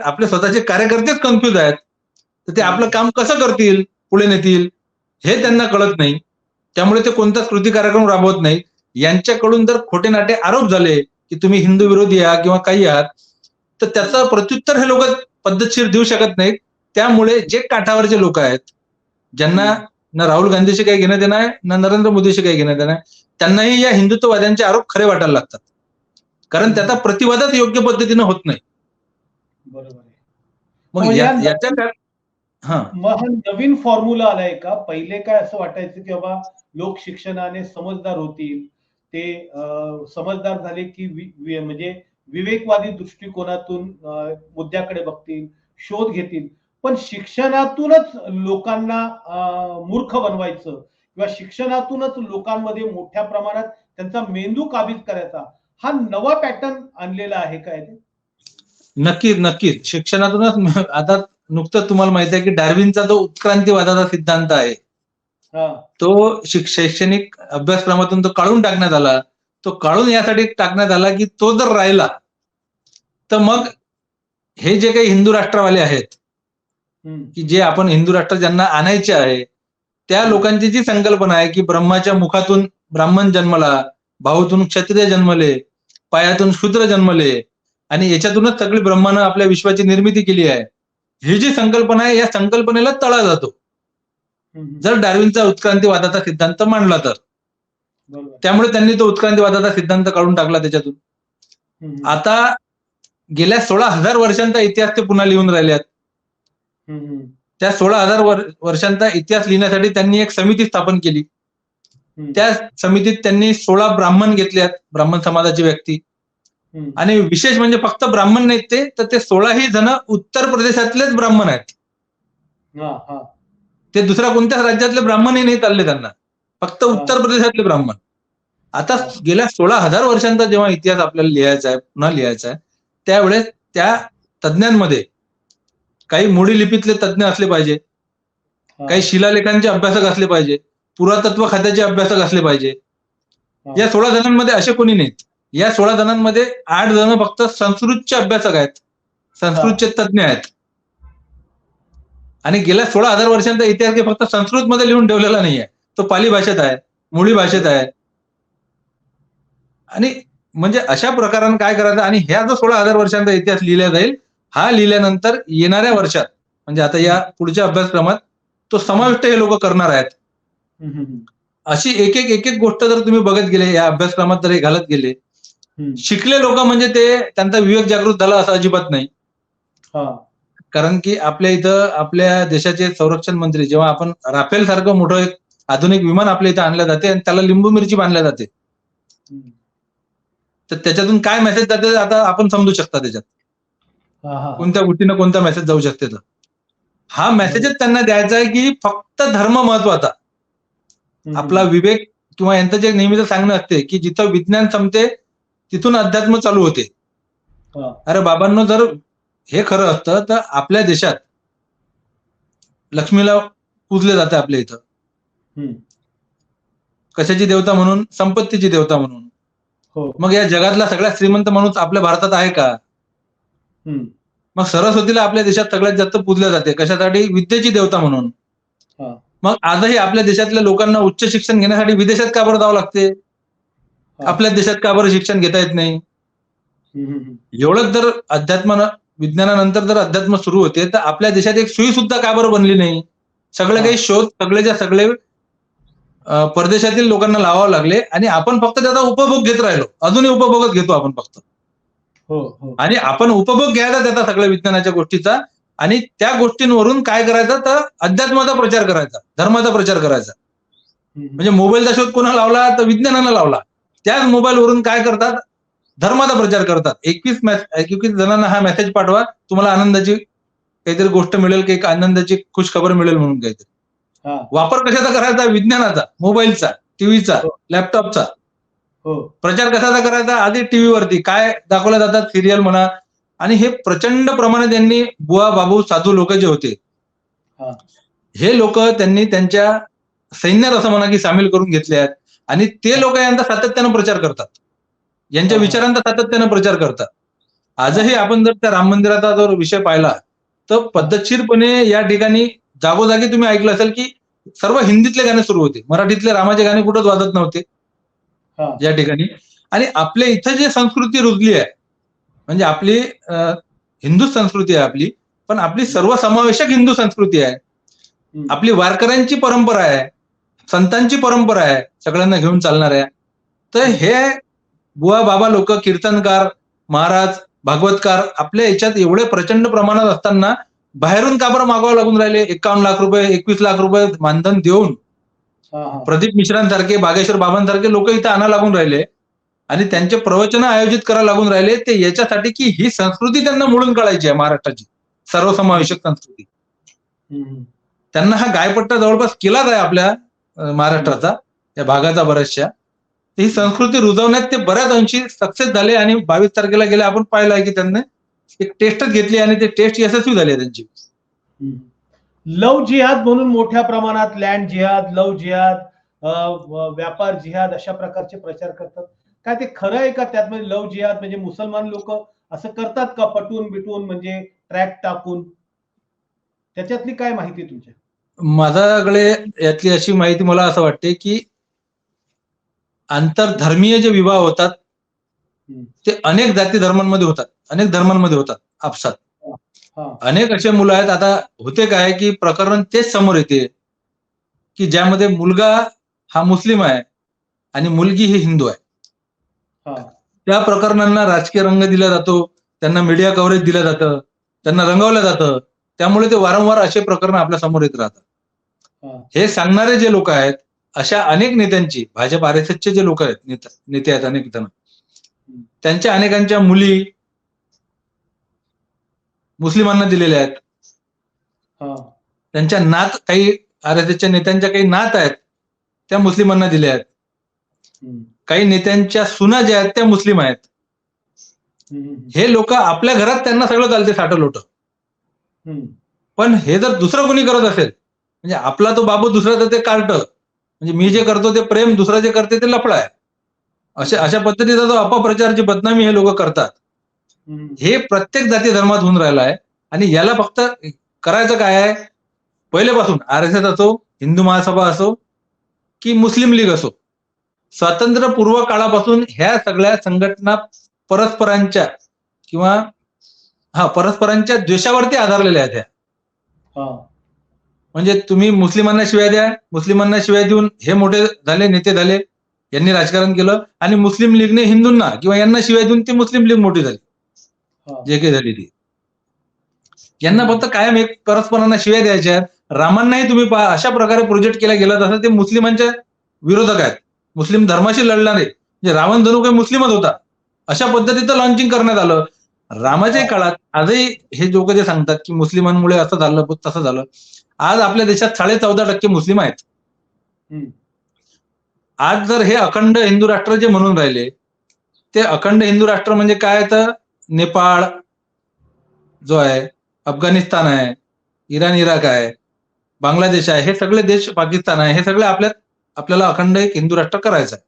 आपले स्वतःचे कार्यकर्तेच कन्फ्युज आहेत, तर ते आपलं काम कसं करतील, पुढे नेतील हे त्यांना कळत नाही. त्यामुळे ते कोणताच कृती कार्यक्रम राबवत नाही. यांच्याकडून जर खोटे नाटे आरोप झाले की तुम्ही हिंदू विरोधी आहात किंवा काही आहात, तर त्याचं प्रत्युत्तर हे लोक पद्धतशीर देऊ शकत नाहीत. त्यामुळे जे काठावरचे लोक आहेत, ज्यांना ना राहुल गांधीशी काही घेणं देणं आहे ना नरेंद्र मोदीशी काही घेणं देणं आहे, त्यांनाही या हिंदुत्ववाद्यांचे आरोप खरे वाटायला लागतात, कारण त्याचा प्रतिवादच योग्य पद्धतीने होत नाही. बरोबर आहे. मग याच्या मग हा नवीन फॉर्म्युला आलाय का? पहिले काय असं वाटायचं की बाबा लोक शिक्षणाने समजदार होतील, ते समजदार झाले की म्हणजे विवेकवादी दृष्टिकोनातून मुद्द्याकडे बघतील, शोध घेतील. पण शिक्षणातूनच लोकांना मूर्ख बनवायचं किंवा शिक्षणातूनच लोकांमध्ये मोठ्या प्रमाणात त्यांचा मेंदू काबीज करायचा, हा नवा पॅटर्न आणलेला आहे काय ते? नक्कीच शिक्षणातूनच. आता नुकतंच तुम्हाला माहिती आहे की डार्विनचा जो उत्क्रांतीवादाचा सिद्धांत आहे तो शैक्षणिक अभ्यासक्रमातून तो काढून टाकण्यात आला. तो काढून यासाठी टाकण्यात आला की तो जर राहिला तर मग हे जे काही हिंदू राष्ट्रवाले आहेत की जे आपण हिंदू राष्ट्र ज्यांना आणायचे आहे, त्या लोकांची जी संकल्पना आहे की ब्रह्माच्या मुखातून ब्राह्मण जन्मला, भाऊतून क्षत्रिय जन्मले, पायातून शूद्र जन्मले आणि याच्यातूनच सगळी ब्रह्मानं आपल्या विश्वाची निर्मिती केली आहे, ही जी संकल्पना आहे या संकल्पनेला तळा जातो जर डार्विनचा उत्क्रांतीवादाचा सिद्धांत मांडला तर. त्यामुळे त्यांनी तो उत्क्रांतीवादाचा सिद्धांत काढून टाकला त्याच्यातून. आता गेल्या 16,000 वर्षांचा इतिहास ते पुन्हा लिहून राहिले आहेत. त्या 16,000 वर्षांचा इतिहास लिहिण्यासाठी त्यांनी एक समिती स्थापन केली. त्या समितीत त्यांनी 16 ब्राह्मण घेतले आहेत, ब्राह्मण समाजाची व्यक्ती, हम्म. आणि विशेष म्हणजे फक्त ब्राह्मण नाहीत तर ते 16ही जण उत्तर प्रदेशातलेच ब्राह्मण आहेत. हा हा ते दुसऱ्या कोणत्याच राज्यातले ब्राह्मणही नाही चालले त्यांना, फक्त उत्तर प्रदेशातले ब्राह्मण. आता हा. गेल्या 16,000 वर्षांचा जेव्हा इतिहास आपल्याला लिहायचा आहे, पुन्हा लिहायचा आहे, त्यावेळेस त्या तज्ज्ञांमध्ये काही मोडी लिपीतले तज्ज्ञ असले पाहिजे, हा. काही शिलालेखांचे अभ्यासक असले पाहिजे, पुरातत्व खात्याचे अभ्यासक असले पाहिजे. हा. या 16 जणांमध्ये असे कोणी नाहीत. या 16 जणांमध्ये 8 जण फक्त संस्कृतचे अभ्यासक आहेत, संस्कृतचे तज्ज्ञ आहेत. आणि गेल्या 16,000 वर्षांचा इतिहास फक्त संस्कृत मध्ये लिहून ठेवलेला नाहीये, तो पाली भाषेत आहे, मुळी भाषेत आहे. आणि म्हणजे अशा प्रकारानं काय करायचं, आणि ह्या जो 16,000 वर्षांचा इतिहास लिहिला जाईल, हा लिहिल्यानंतर येणाऱ्या वर्षात म्हणजे आता या पुढच्या अभ्यासक्रमात तो समाविष्ट हे लोक करणार आहेत. अशी एक एक गोष्ट जर तुम्ही बघत गेले, या अभ्यासक्रमात जर हे घालत गेले, शिकले लोक म्हणजे ते त्यांचा विवेक जागृत झाला असं अजिबात नाही. कारण की आपल्या इथं आपल्या देशाचे संरक्षण मंत्री, जेव्हा आपण राफेल सारखं मोठं एक आधुनिक विमान आपल्या इथं आणलं जाते आणि त्याला लिंबू मिरची बांधल्या जाते, तर त्याच्यातून काय मेसेज जाते आता आपण समजू शकता. त्याच्यात कोणत्या गोष्टीनं कोणता मेसेज जाऊ शकते. तर हा मेसेजच त्यांना द्यायचा आहे की फक्त धर्म महत्वाचा, आपला विवेक किंवा यांचं जे नेहमीच सांगणं असते की जिथं विज्ञान संपते तिथून अध्यात्म चालू होते. अरे बाबांनो, जर हे खरं असतं तर आपल्या देशात लक्ष्मीला पूजले जाते आपल्या इथं, कशाची देवता म्हणून? संपत्तीची देवता म्हणून. मग या जगातला सगळ्यात श्रीमंत माणूस आपल्या भारतात आहे का? मग सरस्वतीला आपल्या देशात सगळ्यात जास्त पूजल्या जाते, कशासाठी? विद्येची देवता म्हणून. मग आजही आपल्या देशातल्या लोकांना उच्च शिक्षण घेण्यासाठी विदेशात का बरं जावं लागते? आपल्या देशात का बरं शिक्षण घेता येत नाही? एवढंच जर विज्ञानानंतर जर अध्यात्म सुरू होते तर आपल्या देशात एक सुई सुद्धा का बरं बनली नाही? सगळे काही शोध सगळेच्या सगळे परदेशातील लोकांना लावावं लागले आणि आपण फक्त त्याचा उपभोग घेत राहिलो. अजूनही उपभोगच घेतो आपण फक्त. आणि आपण उपभोग घ्यायचा त्याचा सगळ्या विज्ञानाच्या गोष्टीचा, आणि त्या गोष्टींवरून काय करायचं तर अध्यात्माचा प्रचार करायचा, धर्माचा प्रचार करायचा. म्हणजे मोबाईलचा शोध कोणा लावला तर विज्ञानानं लावला. त्याच मोबाईलवरून काय करतात? धर्माचा प्रचार करतात. 21 जणांना हा मेसेज पाठवा, तुम्हाला आनंदाची काहीतरी गोष्ट मिळेल, की एक आनंदाची खुश खबर मिळेल म्हणून काहीतरी. वापर कशाचा करायचा? विज्ञानाचा, मोबाईलचा, टीव्हीचा, लॅपटॉपचा. प्रचार कशाचा करायचा? आधी टीव्हीवरती काय दाखवल्या जातात, सिरियल म्हणा. आणि हे प्रचंड प्रमाणात त्यांनी बुवा बाबू साधू लोक जे होते, हे लोक त्यांनी त्यांच्या सैन्यात असं म्हणा की सामील करून घेतले आहेत. आणि ते लोक यांचा सातत्यानं प्रचार करतात, यांच्या विचारांचा सातत्यानं प्रचार करतात. आजही आपण जर त्या राम मंदिराचा जर विषय पाहिला तर पद्धतशीरपणे या ठिकाणी जागोजागी तुम्ही ऐकलं असेल की सर्व हिंदीतले गाणे सुरू होते, मराठीतले रामाचे गाणे कुठंच वाजत नव्हते या ठिकाणी. आणि आपल्या इथं जे संस्कृती रुजली आहे, म्हणजे आपली हिंदू संस्कृती आहे आपली, पण आपली सर्वसमावेशक हिंदू संस्कृती आहे. आपली वारकऱ्यांची परंपरा आहे, संतांची परंपरा आहे, सगळ्यांना घेऊन चालणाऱ्या. तर हे बुवा बाबा लोक, कीर्तनकार, महाराज, भागवतकार आपल्या याच्यात एवढे प्रचंड प्रमाणात असताना बाहेरून का बरं मागावं लागून राहिले? 51 लाख रुपये, 21 लाख रुपये मानधन देऊन प्रदीप मिश्रांसारखे, बागेश्वर बाबांसारखे लोक इथं आणा लागून राहिले आणि त्यांचे प्रवचन आयोजित करायला लागून राहिले. ते याच्यासाठी की ही संस्कृती त्यांना मोडून काढायची आहे, महाराष्ट्राची सर्वसमावेशक संस्कृती. त्यांना हा गायपट्टा जवळपास केलाच आहे आपल्या महाराष्ट्राचा, या भागाचा बऱ्याचशा. ही संस्कृती रुजवण्यात ते बऱ्याच अंशी सक्सेस झाले. आणि 22 तारखेला गेले आपण पाहिलं आहे की त्यांनी एक टेस्टच घेतली आणि ते टेस्ट यशस्वी झाली त्यांची. लव जिहाद म्हणून मोठ्या प्रमाणात लँड जिहाद, लव जिहाद, व्यापार जिहाद अशा प्रकारचे प्रचार करतात. काय ते खरं आहे का? त्यात म्हणजे लव जिहाद म्हणजे मुसलमान लोक असं करतात का, पटवून बिटवून, म्हणजे ट्रॅक टाकून? त्याच्यातली काय माहिती तुमच्या? माझ्याकडे यातली अशी माहिती, मला असं वाटते की आंतरधर्मीय जे विवाह होतात ते अनेक जाती धर्मांमध्ये होतात, अनेक धर्मांमध्ये होतात आपसात. अनेक असे मुलं आहेत. आता होते काय की प्रकरण तेच समोर येते की ज्यामध्ये मुलगा हा मुस्लिम आहे आणि मुलगी ही हिंदू आहे. त्या प्रकरणांना राजकीय रंग दिला जातो, त्यांना मीडिया कव्हरेज दिलं जातं, त्यांना रंगवलं जातं. त्यामुळे ते वारंवार असे प्रकरण आपल्या समोर येत राहतात. हे सांगणारे जे लोक आहेत, अशा अनेक नेत्यांची, भाजप RSSचे जे लोक आहेत, नेते आहेत अनेक जण, त्यांच्या अनेकांच्या मुली मुस्लिमांना दिलेल्या आहेत. हा. त्यांच्या नात काही RSSच्या नेत्यांच्या काही नात आहेत त्या मुस्लिमांना दिल्या आहेत. हम्म. काही नेत्यांच्या सुना ज्या आहेत त्या मुस्लिम आहेत. हम्म. हे लोक आपल्या घरात त्यांना सगळं चालते साठं लोट. हम्म. पण हे जर दुसरं कोणी करत असेल म्हणजे आपला तो बाबू दुसऱ्याचं ते कार्ट, म्हणजे मी जे करतो ते प्रेम, दुसरा जे करते ते लफडा आहे, अशा पद्धतीचा जो अपप्रचारची बदनामी हे लोक करतात. हम्म. हे प्रत्येक जाती धर्मात होऊन राहिलं आहे. आणि याला फक्त करायचं काय आहे, पहिलेपासून RSS असो, हिंदू महासभा असो की मुस्लिम लीग असो, स्वातंत्र्यपूर्व काळापासून ह्या सगळ्या संघटना परस्परांच्या परस्परांच्या द्वेषावरती आधारलेल्या आहेत. हा. म्हणजे तुम्ही मुस्लिमांना शिवाय द्या, मुस्लिमांना शिवाय देऊन हे मोठे झाले, नेते झाले, यांनी राजकारण केलं, आणि मुस्लिम लीगने हिंदूंना किंवा यांना शिवाय देऊन ती मुस्लिम लीग मोठी झाली, हा. जे काही झाली ती. यांना फक्त कायम एक परस्परांना शिवाय द्यायच्या आहेत. रामांनाही तुम्ही अशा प्रकारे प्रोजेक्ट केला गेला तसं ते मुस्लिमांच्या विरोधक आहेत, मुस्लिम धर्माशी लढला नाही. म्हणजे रावण जणू काही मुस्लिमच होता, अशा पद्धतीचं लॉन्चिंग करण्यात आलं. रामाच्या काळात आजही हे लोक जे सांगतात की मुस्लिमांमुळे असं झालं तसं झालं, आज आपल्या देशात 14.5% मुस्लिम आहेत. हम्म. आज जर हे अखंड हिंदू राष्ट्र जे म्हणून राहिले, ते अखंड हिंदू राष्ट्र म्हणजे काय, तर नेपाळ जो आहे, अफगाणिस्तान आहे, इराण इराक आहे, बांगलादेश आहे, हे सगळे देश, पाकिस्तान आहे, हे सगळे आपल्याला अखंड एक हिंदू राष्ट्र करायचं आहे.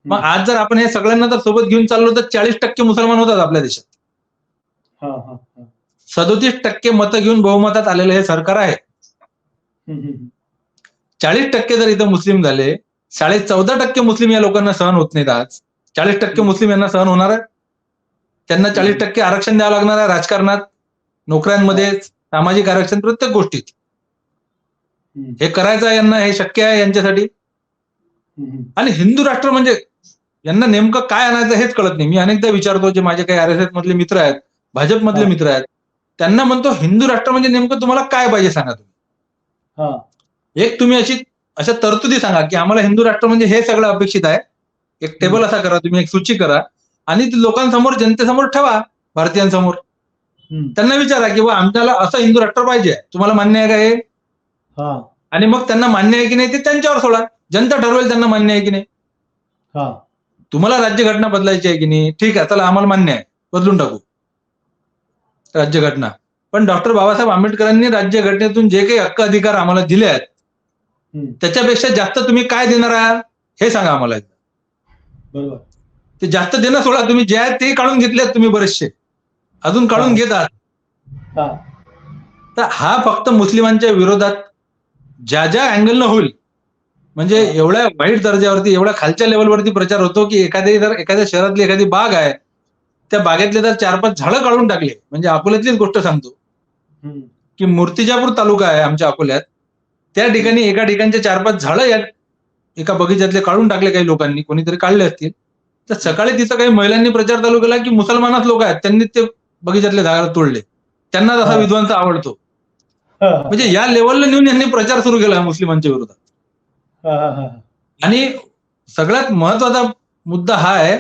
मग आज जर आपण हे सगळ्यांना जर सोबत घेऊन चाललो तर 40% मुसलमान होतात आपल्या देशात. 37% मतं घेऊन बहुमतात आलेलं हे सरकार आहे. 40% जर इथं मुस्लिम झाले, 14.5% मुस्लिम या लोकांना सहन होत नाहीत. आज 40% मुस्लिम यांना सहन होणार आहे? त्यांना 40% आरक्षण द्यावं लागणार आहे राजकारणात, नोकऱ्यांमध्ये, सामाजिक आरक्षण, प्रत्येक गोष्टीत. हे करायचं आहे यांना, हे शक्य आहे यांच्यासाठी? आणि हिंदू राष्ट्र म्हणजे यांना नेमकं काय आणायचं हेच कळत नाही. मी अनेकदा विचारतो, जे माझे काही RSS मधले मित्र आहेत, भाजपमधले मित्र आहेत, त्यांना म्हणतो हिंदू राष्ट्र म्हणजे नेमकं तुम्हाला काय पाहिजे सांगा तुम्ही. एक तुम्ही अशा तरतुदी सांगा की आम्हाला हिंदू राष्ट्र म्हणजे हे सगळं अपेक्षित आहे. एक टेबल असा करा, तुम्ही एक सूची करा आणि ती लोकांसमोर, जनतेसमोर ठेवा, भारतीयांसमोर. त्यांना विचारा की आम्हाला असं हिंदू राष्ट्र पाहिजे, तुम्हाला मान्य आहे का हे? आणि मग त्यांना मान्य आहे की नाही ते त्यांच्यावर सोडा, जनता ठरवेल त्यांना मान्य आहे की नाही. तुम्हाला राज्यघटना बदलायची आहे की नाही, ठीक आहे, चला आम्हाला मान्य आहे, बदलून टाकू राज्यघटना. पण डॉक्टर बाबासाहेब आंबेडकरांनी राज्यघटनेतून जे काही हक्क अधिकार आम्हाला दिले आहेत त्याच्यापेक्षा जास्त तुम्ही काय देणार आहात हे सांगा आम्हाला. बरोबर. ते जास्त देणं सोडा, तुम्ही जे आहेत ते काढून घेतलेत तुम्ही, बरेचसे अजून काढून घेत आहात. तर हा फक्त मुस्लिमांच्या विरोधात ज्या अँगलनं होईल, म्हणजे एवढ्या वाईट दर्जावरती, एवढ्या खालच्या लेवलवरती प्रचार होतो की एखाद्या शहरातली एखादी बाग आहे, त्या बागेतले जर 4-5 झाडं काढून टाकले, म्हणजे अकोल्यातलीच गोष्ट सांगतो की मूर्तिजापूर तालुका आहे आमच्या अकोल्यात, त्या ठिकाणी एका ठिकाणचे 4-5 झाडं एका बगीच्यातले काढून टाकले काही लोकांनी, कोणीतरी काढले असतील. तर सकाळी तिथं काही महिलांनी प्रचार चालू केला की मुसलमानच लोक आहेत, त्यांनी ते बगीच्यातले झाडं तोडले, त्यांना असा विद्वांस आवडतो. म्हणजे या लेवलला नेऊन यांनी प्रचार सुरू केला मुस्लिमांच्या विरोधात. आणि सगळ्यात महत्वाचा मुद्दा हा आहे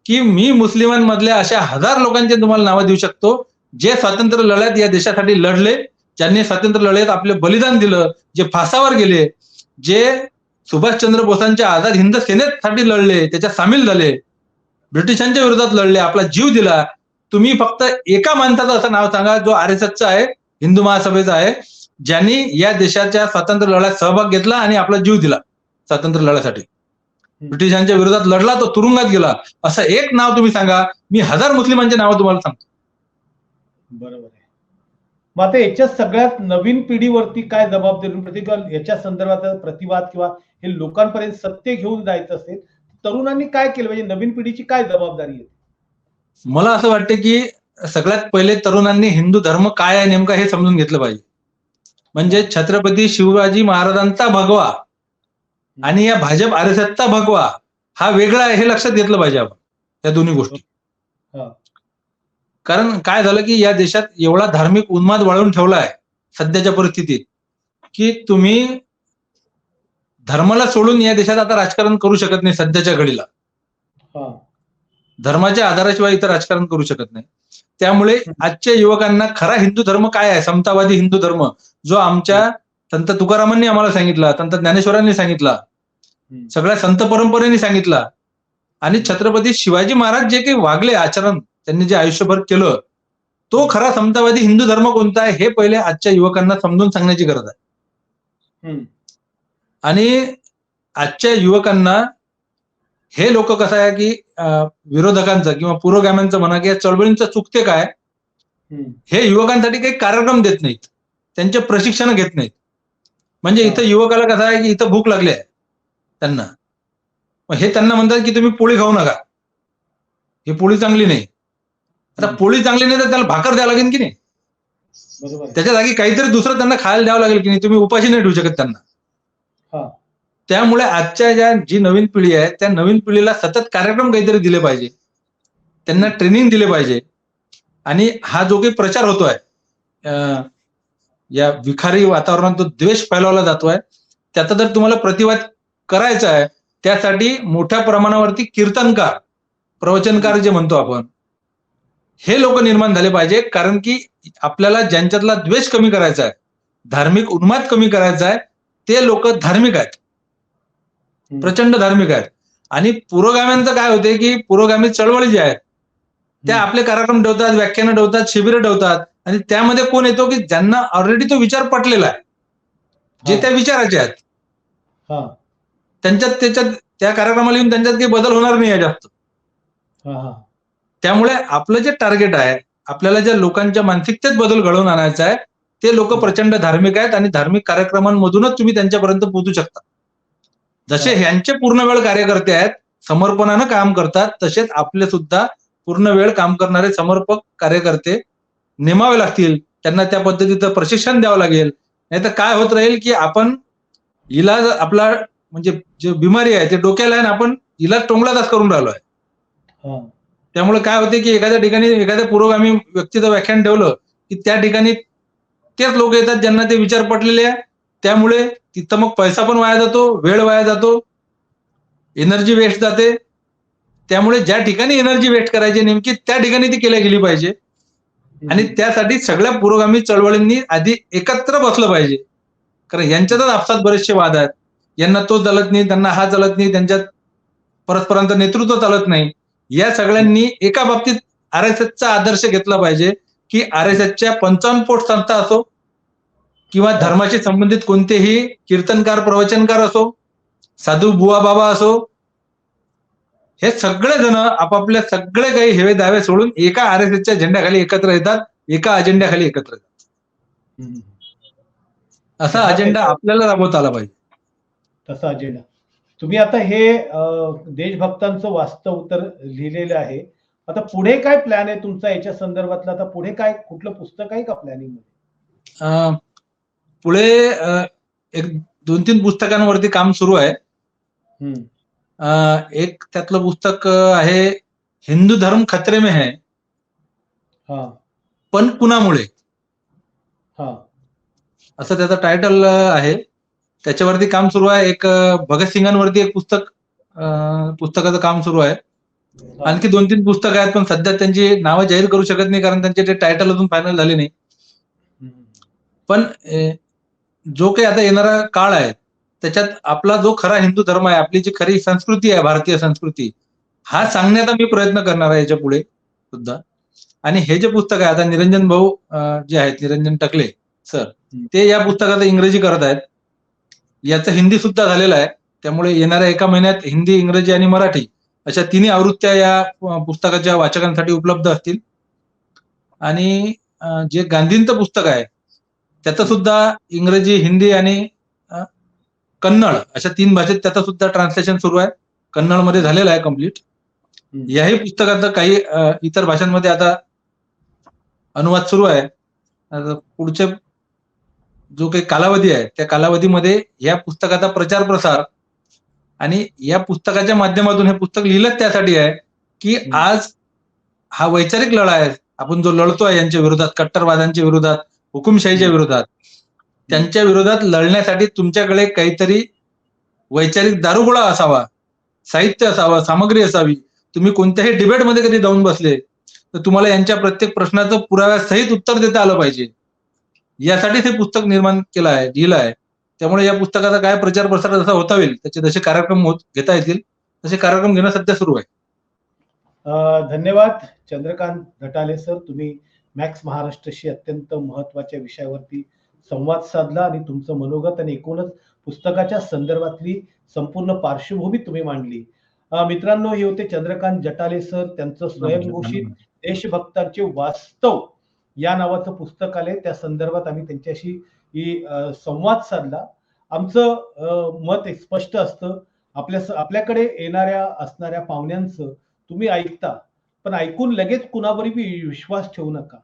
की मी मुस्लिमांमधल्या अशा 1000 लोकांचे तुम्हाला नावं देऊ शकतो जे स्वातंत्र्य लढ्यात या देशासाठी लढले, ज्यांनी स्वातंत्र्य लढ्यात आपले बलिदान दिलं, जे फासावर गेले, जे सुभाषचंद्र बोसांच्या आझाद हिंद सेनेसाठी लढले, त्याच्यात सामील झाले, ब्रिटिशांच्या विरोधात लढले, आपला जीव दिला. तुम्ही फक्त एका माणसाचं असं नाव सांगा जो RSSचा आहे, हिंदू महासभेचा आहे, ज्यांनी या देशाच्या स्वातंत्र्य लढ्यात सहभाग घेतला आणि आपला जीव दिला स्वातंत्र्य लढ्यासाठी, ब्रिटिशांच्या विरोधात लढला, तो तुरुंगात गेला, असं एक नाव तुम्ही सांगा. मी 1000 मुस्लिमांचे नाव तुम्हाला सांगतो. बरोबर आहे. मग आता याच्या सगळ्यात नवीन पिढीवरती काय जबाबदारी, याच्या संदर्भात प्रतिवाद किंवा हे लोकांपर्यंत सत्य घेऊन जायचं असेल, तरुणांनी काय केलं पाहिजे, नवीन पिढीची काय जबाबदारी आहे? मला असं वाटतं की सगळ्यात पहिले तरुणांनी हिंदू धर्म काय आहे नेमका हे समजून घेतलं पाहिजे. म्हणजे छत्रपती शिवाजी महाराजांचा भगवा आणि या भाजप RSSचा भगवा हा वेगळा आहे हे लक्षात घेतलं पाहिजे आपण, या दोन्ही गोष्टी. कारण काय झालं की या देशात एवढा धार्मिक उन्माद वाढवून ठेवला आहे सध्याच्या परिस्थितीत की तुम्ही धर्माला सोडून या देशात आता राजकारण करू शकत नाही सध्याच्या घडीला. धर्माच्या आधाराशिवाय इथं राजकारण करू शकत नाही. त्यामुळे आजच्या युवकांना खरा हिंदू धर्म काय आहे, समतावादी हिंदू धर्म, जो आमच्या संत तुकारामांनी आम्हाला सांगितला, संत ज्ञानेश्वरांनी सांगितला, सगळ्या संत परंपरेने सांगितला, आणि छत्रपती शिवाजी महाराज जे काही वागले, आचरण त्यांनी जे आयुष्यभर केलं, तो खरा समतावादी हिंदू धर्म कोणता आहे हे पहिले आजच्या युवकांना समजून सांगण्याची गरज आहे. आणि आजच्या युवकांना हे लोक कसं आहे की विरोधकांचं किंवा पुरोगाम्यांचं म्हणा की या चळवळींचं चुकते काय, हे युवकांसाठी काही कार्यक्रम देत नाहीत, त्यांचे प्रशिक्षण घेत नाहीत. म्हणजे इथं युवकाला कसं आहे की इथं भूक लागली आहे त्यांना, हे त्यांना म्हणतात की तुम्ही पोळी खाऊ नका, ही पोळी चांगली नाही. आता पोळी चांगली नाही तर त्याला भाकर द्यावं लागेल की नाही, त्याच्या जागी काहीतरी दुसरं त्यांना खायला द्यावं लागेल की नाही, तुम्ही उपाशी नाही ठेवू शकत त्यांना. त्यामुळे आजच्या जी नवीन पिढी आहे त्या नवीन पिढीला सतत कार्यक्रम काहीतरी दिले पाहिजे, त्यांना ट्रेनिंग दिले पाहिजे. आणि हा जो काही प्रचार होतोय या विखारी वातावरणात जो द्वेष फैलावला जातोय, त्याचा जर तुम्हाला प्रतिवाद करायचा आहे, त्यासाठी मोठ्या प्रमाणावरती कीर्तनकार, प्रवचनकार जे म्हणतो आपण, हे लोक निर्माण झाले पाहिजे. कारण की आपल्याला ज्यांच्यातला द्वेष कमी करायचा आहे, धार्मिक उन्माद कमी करायचा आहे, ते लोक धार्मिक आहेत, प्रचंड धार्मिक आहेत. आणि पुरोगाम्यांचं काय होते की पुरोगामी चळवळी ज्या आहेत त्या आपले कार्यक्रम ठेवतात, व्याख्यानं ठेवतात, शिबिरं ठेवतात, आणि त्यामध्ये कोण येतो की ज्यांना ऑलरेडी तो विचार पटलेला आहे, जे त्या विचाराचे आहेत, त्याच्यात त्या कार्यक्रमाला येऊन त्यांच्यात काही बदल होणार नाही आहे जास्त. त्यामुळे आपलं जे टार्गेट आहे, आपल्याला ज्या लोकांच्या मानसिकतेत बदल घडवून आणायचा आहे, ते लोक प्रचंड धार्मिक आहेत आणि धार्मिक कार्यक्रमांमधूनच तुम्ही त्यांच्यापर्यंत पोहोचू शकता. जसे ह्यांचे पूर्ण वेळ कार्यकर्ते आहेत, समर्पणानं काम करतात, तसेच आपले सुद्धा पूर्ण वेळ काम करणारे समर्पक कार्यकर्ते नेमावे लागतील. त्यांना त्या पद्धतीचं प्रशिक्षण द्यावं लागेल. नाही तर काय होत राहील की आपण इलाज आपला म्हणजे जे बिमारी आहे ते डोक्याला आहे, आपण इलाज टोंगलाच करून राहिलो आहे. त्यामुळे काय होते की एखाद्या ठिकाणी एखाद्या पुरोगामी व्यक्तीचं व्याख्यान ठेवलं की त्या ठिकाणी तेच लोक येतात ज्यांना ते विचार पटलेले आहे. त्यामुळे तिथं मग पैसा पण वाया जातो, वेळ वाया जातो, एनर्जी वेस्ट जाते. त्यामुळे ज्या ठिकाणी एनर्जी वेस्ट करायची नेमकी त्या ठिकाणी ती केल्या गेली पाहिजे. आणि त्यासाठी सगळ्या पुरोगामी चळवळींनी आधी एकत्र बसलं पाहिजे. कारण यांच्यातच आपसात बरेचसे वाद आहेत, यांना तो चालत नाही, त्यांना हा चालत नाही, त्यांच्यात परस्परांचं नेतृत्व चालत नाही. या सगळ्यांनी एका बाबतीत RSSचा आदर्श घेतला पाहिजे की RSSच्या 55 पोट संस्था असो किंवा धर्माशी संबंधित कोणतेही कीर्तनकार, प्रवचनकार असो, साधू बुवा बाबा असो, हे सगळे जण आपापल्या सगळे काही हेवे दावे सोडून एका RSSच्या झेंड्याखाली एकत्र येतात, एका अजेंड्याखाली एकत्र येतात. असा अजेंडा आपल्याला राबवता आला पाहिजे. तसा अजेंडा तुम्ही आता हे देशभक्तांचं वास्तव उत्तर लिहिलेलं आहे. आता पुढे काय प्लॅन आहे तुमचा याच्या संदर्भातला? आता पुढे काय, कुठलं पुस्तक आहे का प्लॅनिंग मध्ये? पुढे 1-2-3 पुस्तकांवरती काम सुरू आहे. एक त्यातलं पुस्तक आहे हिंदू धर्म खतरे में है, पण कुणामुळे, असं त्याचं टायटल आहे. त्याच्यावरती काम सुरू आहे. एक भगतसिंगांवरती एक पुस्तकाचं काम सुरू आहे. आणखी 2-3 पुस्तकं आहेत, पण सध्या त्यांची नावं जाहीर करू शकत नाही कारण त्यांचे ते टायटल अजून फायनल झाले नाही. पण जो काही आता येणारा काळ आहे त्याच्यात आपला जो खरा हिंदू धर्म आहे, आपली जी खरी संस्कृती आहे, भारतीय संस्कृती, हा सांगण्याचा मी प्रयत्न करणार आहे याच्या पुढे सुद्धा. आणि हे जे पुस्तक आहे, आता निरंजन भाऊ जे आहेत, निरंजन टकले सर, ते या पुस्तकाचं इंग्रजी करत आहेत. याचं हिंदी सुद्धा झालेलं आहे. त्यामुळे येणाऱ्या एका महिन्यात हिंदी, इंग्रजी आणि मराठी अशा 3 आवृत्त्या या पुस्तकाच्या वाचकांसाठी उपलब्ध असतील. आणि जे गांधींचं पुस्तक आहे त्याचं सुद्धा इंग्रजी, हिंदी आणि कन्नड अशा 3 भाषेत त्याचं सुद्धा ट्रान्सलेशन सुरू आहे. कन्नडमध्ये झालेलं आहे कम्प्लीट. याही पुस्तकाचं काही इतर भाषांमध्ये आता अनुवाद सुरू आहे. पुढचे जो काही कालावधी आहे त्या कालावधीमध्ये या पुस्तकाचा प्रचार प्रसार, आणि या पुस्तकाच्या माध्यमातून, हे पुस्तक लिहिलंच त्यासाठी आहे की आज हा वैचारिक लढा आहे, आपण जो लढतोय यांच्या विरोधात, कट्टरवाद्यांच्या विरोधात, हुकुमशाहीच्या विरोधात, त्यांच्या विरोधात लढण्यासाठी तुमच्याकडे काहीतरी वैचारिक दारुगोळा असावा, साहित्य असावं, सामग्री असावी. तुम्ही कोणत्याही डिबेटमध्ये कधी जाऊन बसले तर तुम्हाला यांच्या प्रत्येक प्रश्नाचं पुराव्यासहित उत्तर देता आलं पाहिजे. यासाठीच हे पुस्तक निर्माण केलं आहे, लिहिलं आहे. त्यामुळे या पुस्तकाचा काय प्रचार प्रसार जसा होता होईल त्याचे जसे कार्यक्रम घेता येतील तसे कार्यक्रम घेणं सध्या सुरू आहे. धन्यवाद चंद्रकांत घटाले सर, तुम्ही मॅक्स महाराष्ट्रशी अत्यंत महत्वाच्या विषयावरती संवाद साधला आणि तुमचं मनोगत आणि एकूणच पुस्तकाच्या संदर्भातली संपूर्ण पार्श्वभूमी तुम्ही मांडली. मित्रांनो, हे होते चंद्रकांत जटाले सर. त्यांचं स्वयंघोषित देशभक्तांचे वास्तव या नावाचं पुस्तक आले, त्या संदर्भात आम्ही त्यांच्याशी संवाद साधला. आमचं मत एक स्पष्ट असतं, आपल्याकडे येणाऱ्या असणाऱ्या पाहुण्यांचं तुम्ही ऐकता, पण ऐकून लगेच कुणावरही विश्वास ठेवू नका.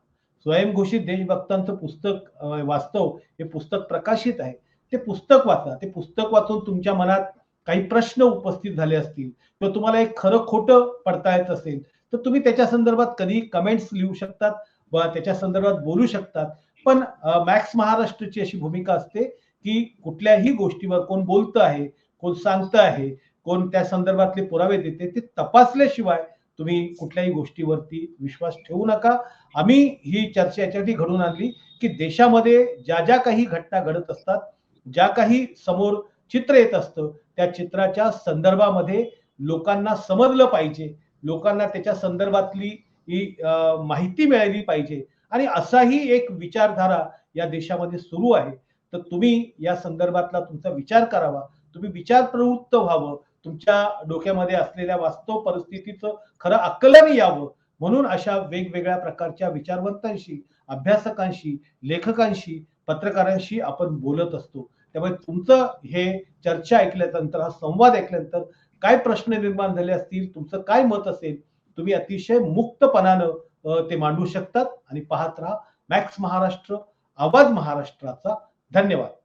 स्वयंघोषित देशभक्तांचं पुस्तक वास्तव हे पुस्तक प्रकाशित आहे. ते पुस्तक वाचा. ते पुस्तक वाचून तुमच्या मनात काही प्रश्न उपस्थित झाले असतील किंवा तुम्हाला एक खरं खोटं पडतायत असेल तर तुम्ही त्याच्या संदर्भात कधी कमेंट्स लिहू शकतात व त्याच्या संदर्भात बोलू शकतात. पण मॅक्स महाराष्ट्राची अशी भूमिका असते की कुठल्याही गोष्टीवर कोण बोलतं आहे, कोण सांगतं आहे, कोण त्या संदर्भातले पुरावे देते, ते तपासल्याशिवाय तुम्ही कुठल्याही गोष्टीवरती विश्वास ठेवू नका. आम्ही ही चर्चा याच्यासाठी घडून आणली की देशामध्ये ज्या ज्या काही घटना घडत असतात, ज्या काही समोर चित्र येत असतं, त्या चित्राच्या संदर्भामध्ये लोकांना समजलं पाहिजे, लोकांना त्याच्या संदर्भातली ही माहिती मिळाली पाहिजे आणि असाही एक विचारधारा या देशामध्ये सुरू आहे. तर तुम्ही या संदर्भातला तुमचा विचार करावा, तुम्ही विचार प्रवृत्त व्हावं, तुमच्या डोक्यामध्ये असलेल्या वास्तव परिस्थितीचं खरं आकलन यावं, म्हणून अशा वेगवेगळ्या प्रकारच्या विचारवंतांशी, अभ्यासकांशी, लेखकांशी, पत्रकारांशी आपण बोलत असतो. त्यामुळे तुमचं हे चर्चा ऐकल्यानंतर, हा संवाद ऐकल्यानंतर काय प्रश्न निर्माण झाले असतील, तुमचं काय मत असेल, तुम्ही अतिशय मुक्तपणानं ते मांडू शकतात. आणि पाहत राहा मॅक्स महाराष्ट्र, आवाज महाराष्ट्राचा. धन्यवाद.